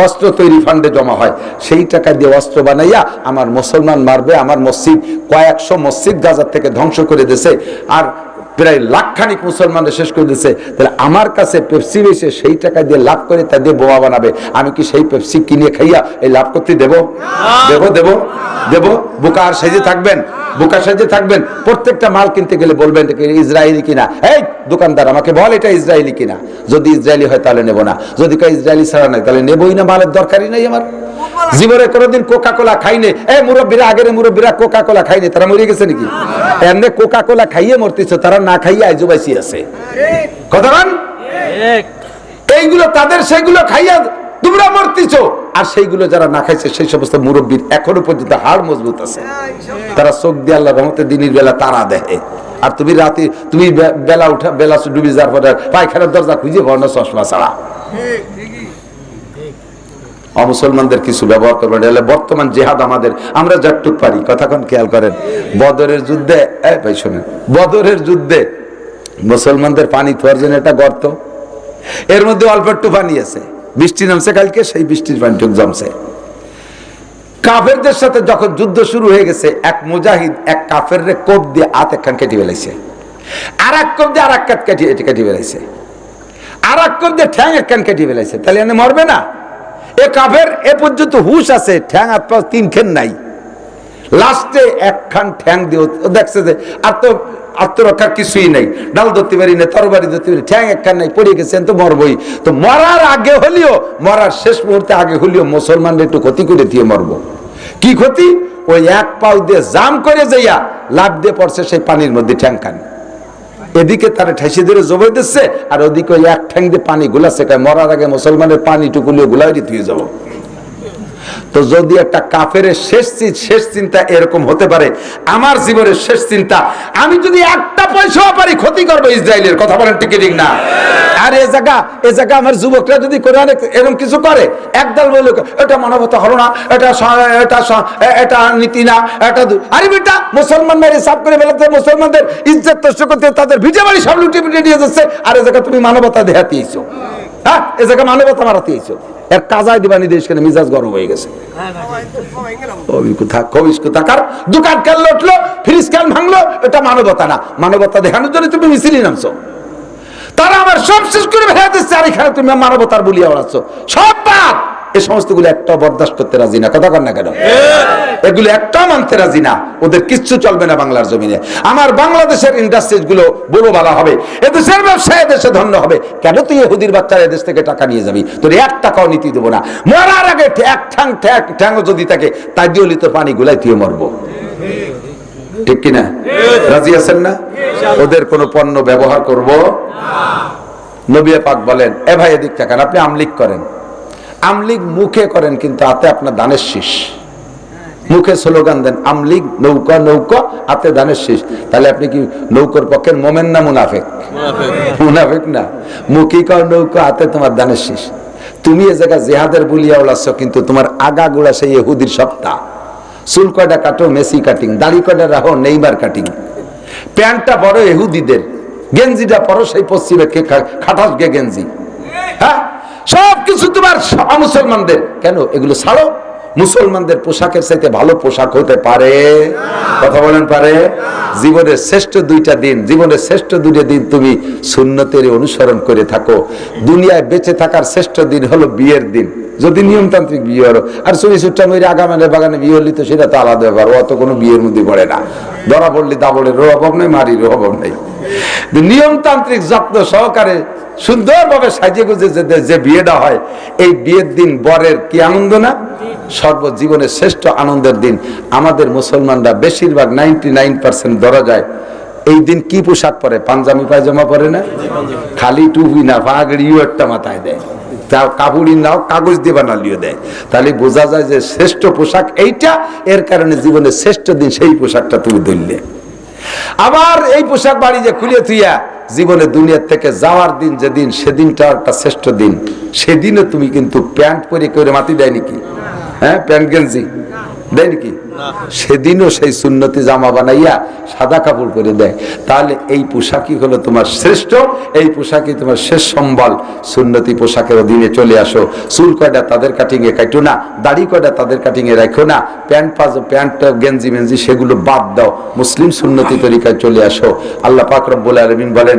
অস্ত্র তৈরি ফান্ডে জমা হয়। সেই টাকা দিয়ে অস্ত্র বানাইয়া আমার মুসলমান মারবে। আমার মসজিদ, কয়েকশো মসজিদ গাজার থেকে ধ্বংস করে দিয়েছে, আর প্রায় লাখখানিক মুসলমানদের শেষ করে দিচ্ছে। তাহলে আমার কাছে পেপসি বেশি, সেই টাকা দিয়ে লাভ করে তা দিয়ে বোমা বানাবে। আমি কি সেই পেপসি কিনে খাইয়া এই লাভ করতে দেবো? দেবো? বোকা আর সেজে থাকবেন? বোকা সেজে থাকবেন? প্রত্যেকটা মাল কিনতে গেলে বলবেন ইসরায়েলি কিনা। এই দোকানদার আমাকে বল এটা ইসরায়েলি কিনা। যদি ইসরায়েলি হয় তাহলে নেবো না, যদি ইসরায়েলি ছাড়া নাই তাহলে নেবই না। মালের দরকারই নাই আমার। জীবনে কোনোদিন কোকা কোলা খাইনি। এই মুরব্বীরা, আগের মুরব্বীরা কোকা কোলা খাইনি, তারা মরে গেছে নাকি? এমনি কোকা কোলা খাইয়ে মরতেছে, তারা না খাইয়ে আইজো বাইসি আছে। কথা বলেন, এইগুলো তাদের, সেগুলো খাইয়া তোমরা মরতেছো। আর সেইগুলো যারা না খাইছে, সেই সমস্ত মুরব্বীর এখনো পর্যন্ত হাড় মজবুত আছে। তারা চোখ দিয়ে আল্লাহর রহমতে দিনের বেলা তারা দেখে। আর তুমি রাতে, তুমি বেলা উঠা, বেলা ডুবি যাওয়ার পরে পায়খানার দরজা খুঁজে পাও না চশমা ছাড়া। অমুসলমানদের কিছু ব্যবহার করবেন। বর্তমান জেহাদ আমাদের, আমরা যতটুক পারি, কথাক্ষণ খেয়াল করেন। বদরের যুদ্ধে, ভাই শোনেন, বদরের যুদ্ধে মুসলমানদের পানি থোয়ার জন্য একটা গর্ত, এর মধ্যে অল্প একটু পানি আছে। বৃষ্টি নামছে কালকে, সেই বৃষ্টির পানিটুক জমছে। কাফেরদের সাথে যখন যুদ্ধ শুরু হয়ে গেছে, এক মুজাহিদ এক কাফের কোপ দিয়ে হাত একখান কেটে ফেলাইছে, আর এক কোপ দিয়ে আর এক কাট কেটে ফেলাইছে, আর এক কোপ দিয়ে ঠ্যাং একখান কেটে ফেলাইছে। তাহলে এনে মরবে না? এ কাফের এ পর্যন্ত হুশ আছে, ঠ্যাং হাত পা 3 খেন নাই। লাস্টে একখান ঠ্যাং দিয়ে দেখছে যে আর তো আত্মরক্ষার কিছুই নাই, ডাল ধরতে পারি না, তরবারি ধরতে পারি, ঠ্যাং একখান নাই, পড়ে গেছেন, তো মরবই। তো মরার আগে হলেও, মরার শেষ মুহূর্তে আগে হলেও মুসলমানরা একটু ক্ষতি করে দিয়ে মরবো। কি ক্ষতি? ওই এক পাও দিয়ে জাম করে যাইয়া লাভ দিয়ে পড়ছে সেই পানির মধ্যে ঠ্যাং খান। এদিকে তারা ঠাইসে ধরে জবাই দিচ্ছে, আর ওদিকে ওই এক ঠ্যাং দিয়ে পানি গুলাচ্ছে। মরার আগে মুসলমানের পানি টুকুলিও গুলাই দিয়ে যাবো। তো যদি একটা কাফের শেষ চিন্তা এরকম হতে পারে, আমার জীবনের শেষ চিন্তা, আমি যদি একটা পয়সাও পারি ক্ষতি করবো ইসরায়েলের। কথা বলেন ঠিক ঠিক না? আর এ জায়গা আমার যুবকরা যদি করে এরকম কিছু করে, একদল বলে এটা মানবতা হলো না, এটা নীতি না, এটা। আরে বেটা, মুসলমান মেরে সাফ করে ফেলাতে, মুসলমানদের ইজ্জত নষ্ট করতে, তাদের ভিটে বাড়ি সব লুটে পিটে নিয়ে যাচ্ছে। আর এ জায়গা তুমি মানবতা দেখাতে এসো, হ্যাঁ, এ জায়গা মানবতা মারাতে এসো। এর কাজায় দিবানি দেশ কেন মিজাজ গরম হয়ে গেছে। দোকান কেন লুটলো, ফ্রিজ কেন ভাঙলো, এটা মানবতা না। মানবতা দেখানোর জন্য তুমি মিছিলি নামছো। তারা আমার সব শেষ করে ফেলে দিচ্ছে, আর এখানে তুমি মানবতার বলিয়া ওড়াচ্ছ। সব বাদ, এই সমস্তগুলো একটাও বরদাস্ত করতে রাজি না। কথা কর না কেন? এগুলো একটাও মানতে রাজি না। ওদের কিচ্ছু চলবে না বাংলার জমিনে। আমার বাংলাদেশের ইন্ডাস্ট্রিজ গুলো বড় বলা হবে, এদেশের ব্যবসায় এদেশে ধন্য হবে। কেন তুই ইহুদির বাচ্চারা এদেশ থেকে টাকা নিয়ে যাবি? তোর 1 টাকাও নীতি দেবো না। মরার আগে এক ঠ্যাংও যদি থাকে, তাই দিয়ে তোর পানি গুলাই তুই মরবো। ঠিক কিনা? রাজি আছেন না? ওদের কোনো পণ্য ব্যবহার করব না। নবী পাক বলেন, এ ভাই এদিক থাকেন, আপনি আমলিক করেন। আমলিগ মুখে করেন, কিন্তু হাতে আপনার দানের শীষ। মুখে স্লোগান দেন আমলিগ, নৌকা নৌকা, হাতে দানের শীষ। তাহলে আপনি কি নৌকার পক্ষের মোমেন না মুনাফেক? মুনাফেক না। মুখী কর নৌকা, হাতে তোমার দানের শীষ। তুমি এ জায়গা জেহাদের বলিয়া ওলাচ্ছ, কিন্তু তোমার আগা গোড়া সেই ইহুদির সপ্তা। চুল কয়টা কাটো মেসি কাটিং, দাড়ি কয়টা রাখো নেইমার কাটিং, প্যান্টটা বড় ইহুদিদের, গেঞ্জিটা পরো সেই পশ্চিমে খাটাস গে গেঞ্জি। হ্যাঁ, সবকিছু তোমার মুসলমানদের। কেন এগুলো ছাড়ো? মুসলমানদের পোশাকের চাইতে ভালো পোশাক হতে পারে? কথা বলেন পারে? জীবনের শ্রেষ্ঠ 2টা দিন, জীবনের শ্রেষ্ঠ 2টা দিন তুমি সুন্নতের অনুসরণ করে থাকো। দুনিয়ায় বেঁচে থাকার শ্রেষ্ঠ দিন হলো বিয়ের দিন। যদি নিয়মতান্ত্রিক বিয়ে হলো। আর চুরি চুট্টা মেরে আগামানের বাগানে বিয়ে হলি তো সেটা তো আলাদা ব্যাপার, অত কোনো বিয়ের মধ্যে পড়ে না। ধরা পড়লি দাবড়েরও অভাব নেই, মারিরও অভাব নেই। নিয়মতান্ত্রিক যত্ন সহকারে সুন্দরভাবে সাজিয়ে গুজে যে বিয়েটা হয়, এই বিয়ের দিন বরের কি আনন্দ না? সর্বজীবনের শ্রেষ্ঠ আনন্দের দিন। আমাদের মুসলমানরা বেশিরভাগ 99% ধরা যায় এই দিন কি পোশাক পরে? পাঞ্জাবি পায়জামা পরে না, খালি টুপি না, পাগড়িও একটা মাথায় দেয়, তাও কাপড়ি নাও কাগজ দিয়ে বানালিও দেয়। তাহলে বোঝা যায় যে শ্রেষ্ঠ পোশাক এইটা, এর কারণে জীবনের শ্রেষ্ঠ দিন সেই পোশাকটা তুমি ধরলে। আবার এই পোশাক বাড়ি যে খুলে থুইয়া জীবনে দুনিয়ার থেকে যাওয়ার দিন যেদিন, সেদিনটা একটা শ্রেষ্ঠ দিন। সেদিনও তুমি কিন্তু প্যান্ট পরে করে মাটি দেয় নাকি? হ্যাঁ, প্যান্ট গেঞ্জি দেয় নাকি? সেদিনও সেই সুন্নতি জামা বানাইয়া সাদা কাপড় করে দেয়। তাহলে এই পোশাকই হলো তোমার শ্রেষ্ঠ, এই পোশাকই তোমার শেষ সম্বল। সুন্নতি পোশাকের অধীনে চলে আসো। চুল কয়টা তাদের কাটিং এ কাটো না, দাড়ি কয়টা তাদের কাটিং এ রাখো না, প্যান্ট গেঞ্জি মেঞ্জি সেগুলো বাদ দাও, মুসলিম সুন্নতি তরিকায় চলে আসো। আল্লাহ পাক রব্বুল আলামিন বলেন,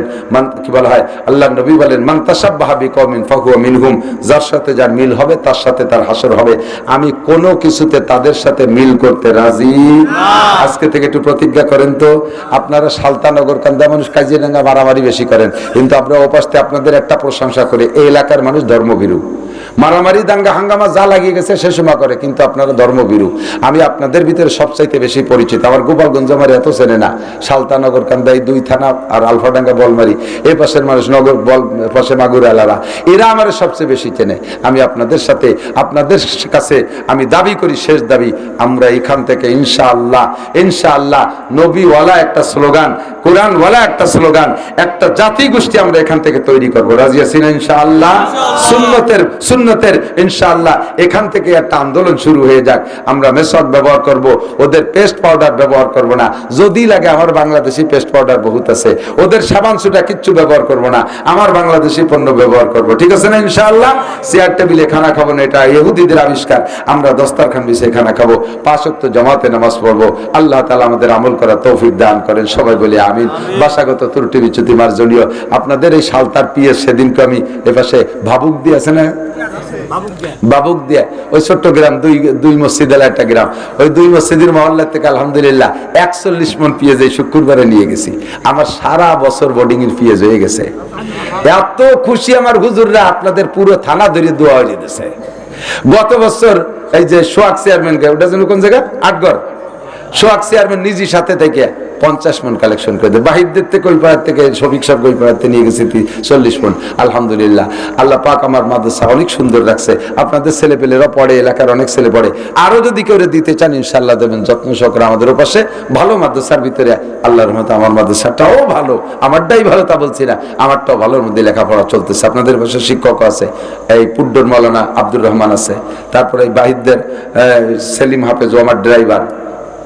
কি বলা হয়, আল্লাহ নবী বলেন, মান তাশাব্বাহা বিকওমিন ফাহুয়া মিনহুম, যার সাথে যার মিল হবে তার সাথে তার হাসর হবে। আমি কোনো কিছুতে তাদের সাথে মিল করতে রাজি। আজকে থেকে একটু প্রতিজ্ঞা করেন তো। আপনারা সালতানগর কান্দা মানুষ কাজিরাঙ্গা মারামারি বেশি করেন, কিন্তু আমরা ওপাশে আপনাদের একটা প্রশংসা করে, এই এলাকার মানুষ ধর্মভীরু। মারামারি দাঙ্গা হাঙ্গামা যা লাগিয়ে গেছে সে সময় করে, কিন্তু আপনারা ধর্মভীরু। আমি আপনাদের ভিতরে সবচাইতে বেশি পরিচিত। আমার গোপালগঞ্জ আমার এত চেনে না, সালতানগর কান্দা এই 2 থানা আর আলফাডাঙ্গা বলমারি, এই পাশের মানুষ নগর বল পাশে মাগুর আলারা, এরা আমার সবচেয়ে বেশি চেনে। আমি আপনাদের সাথে, আপনাদের কাছে আমি দাবি করি, শেষ দাবি, আমরা এখান থেকে ইনশাআল্লাহ ইনশাআল্লাহ নবীওয়ালা একটা স্লোগান, কোরআনওয়ালা একটা স্লোগান, একটা জাতি গোষ্ঠী আমরা এখান থেকে তৈরি করবো। রাজি আছি না ইনশাআল্লাহ? সুন্নতের ইনশাআল্লাহ এখান থেকে একটা আন্দোলন শুরু হয়ে যাক। আমরা মেসওয়াক ব্যবহার করব, ওদের পেস্ট পাউডার ব্যবহার করব না। যদি লাগে আমার বাংলাদেশি পেস্ট পাউডার বহুত আছে, ওদের সাবান সুটা কিচ্ছু ব্যবহার করব না, আমার বাংলাদেশি পণ্য ব্যবহার করব। ঠিক আছে না ইনশাআল্লাহ? চেয়ার টেবিলে খানা খাবো না, এটা ইহুদিদের আবিষ্কার। আমরা দস্তারখান বিছিয়ে খানা খাবো, 5 ওয়াক্ত জামাতে নামাজ পড়বো। আল্লাহ তাআলা আমাদের আমল করার তৌফিক দান করেন, সবাই বলি আমিন। ভাষাগত ত্রুটি বিচ্যুতি মার্জনীয়। আপনাদের এই সালতার পিএস সেদিনকে আমি এপাশে ভাবুক দিয়ে আছে না, বাবুক দিয়া, ওই ছোট্ট গ্রাম, দুই মসজিদ একটা গ্রাম, ওই 2 মসজিদের মহল্লা থেকে আলহামদুলিল্লাহ 41 মন পেঁয়াজ এই শুক্রবারে নিয়ে গেছি। আমার সারা বছর বোর্ডিং এর পেঁয়াজ হয়ে গেছে। এত খুশি আমার হুজুররা, আপনাদের পুরো থানা ধরে দোয়া হয়ে যেতেছে। গত বছর এই যে সোহাগ চেয়ারম্যান, ওটা যেন কোন জায়গা, আটগড়, সোহাগ চেয়ারম্যান নিজের সাথে থেকে 50 মন কালেকশন করে দেয়। বাহিরদের থেকে, ওই পাড়ার থেকে, শফিক সাহেব ওই পাড়াতে নিয়ে গেছি 40 মন। আলহামদুলিল্লাহ, আল্লাহ পাক আমার মাদ্রাসা অনেক সুন্দর রাখছে। আপনাদের ছেলে পেলেরা পড়ে, এলাকার অনেক ছেলে পড়ে। আরো যদি কেউ দিতে চান ইনশাআল্লাহ দেবেন, যত্ন সহকারে। আমাদের ওপাশে ভালো মাদ্রাসার ভিতরে আল্লাহর রহমতে আমার মাদ্রাসাটাও ভালো, আমারটাই ভালো তা বলছি না, আমারটাও ভালোর মধ্যে লেখাপড়া চলতেছে। আপনাদের পাশে শিক্ষক আছে, এই পুড্ডর মৌলানা আব্দুর রহমান আছে, তারপরে এই বাহিরদের সেলিম হাফেজ, আমার ড্রাইভার,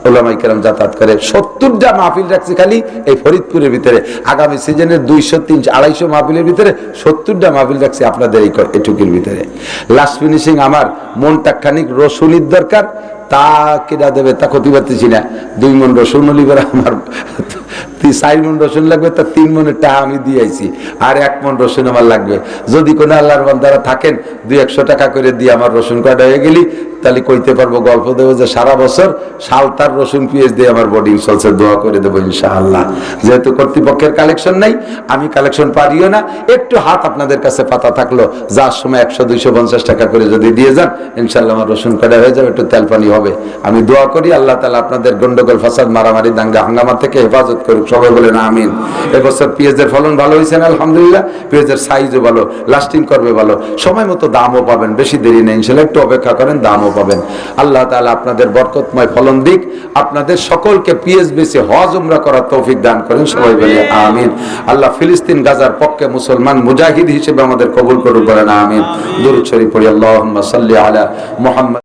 ওলামাই কেরাম যাতায়াত করে। 70টা মাহফিল রাখছি খালি এই ফরিদপুরের ভিতরে। আগামী সিজনের 200, 300, 250 মাহফিলের ভিতরে 70টা মাহফিল রাখছি আপনাদের এটুকুর ভিতরে। লাস্ট ফিনিশিং আমার মনটা খানিক রসুনির দরকার, তা কেনা দেবে তা ক্ষতি পারতেছি না। 2 মন রসুন লিবার আমার 4 মন রসুন লাগবে, তা 3 মনের টাকা আমি দিয়ে আইছি, আর 1 মন রসুন আমার লাগবে। যদি কোনো আল্লাহর বান্দারা থাকেন 200-100 টাকা করে দিয়ে আমার রসুন কাটা হয়ে গেলি, তাহলে কইতে পারবো, গল্প দেবো যে সারা বছর সালতার রসুন পেঁয়াজ দিয়ে আমার বোর্ডিং চলছে, দোয়া করে দেবো ইনশাআল্লাহ। যেহেতু কর্তৃপক্ষের কালেকশন নাই, আমি কালেকশন পারিও না, একটু হাত আপনাদের কাছে পাতা থাকলো, যার সময় 100-250 টাকা করে যদি দিয়ে যান ইনশাআল্লাহ আমার রসুন কাটা হয়ে যাবে, একটু তেল পানি হবে। আমি দোয়া করি আল্লাহ তাআলা আপনাদের গন্ডগোল, ফাসাদ, মারামারি, দাঙ্গা হাঙ্গামা থেকে হেফাজত করুক। সবাই বলেন আমিন। এবছর পেঁয়াজের ফলন ভালো হয়েছে না আলহামদুলিল্লাহ, পেঁয়াজের সাইজও ভালো, লাস্টিং করবে ভালো, সময় মতো দামও পাবেন, বেশি দেরি নেই ইনশাআল্লাহ, একটু অপেক্ষা করেন, দামও পাবেন। আল্লাহ তাআলা আপনাদের বরকতময় ফলন দিক, আপনাদের সকলকে পেঁয়াজ বেচে হজ উমরা করার তৌফিক দান করেন, সবাই বলে আমিন। আল্লাহ ফিলিস্তিন গাজার পক্ষে মুসলমান মুজাহিদ হিসেবে আমাদের কবুল করুক, বলেন আমিন। দুরূদ শরীফ পড়ি, আল্লাহুম্মা সাল্লি আলা মুহাম্মদ।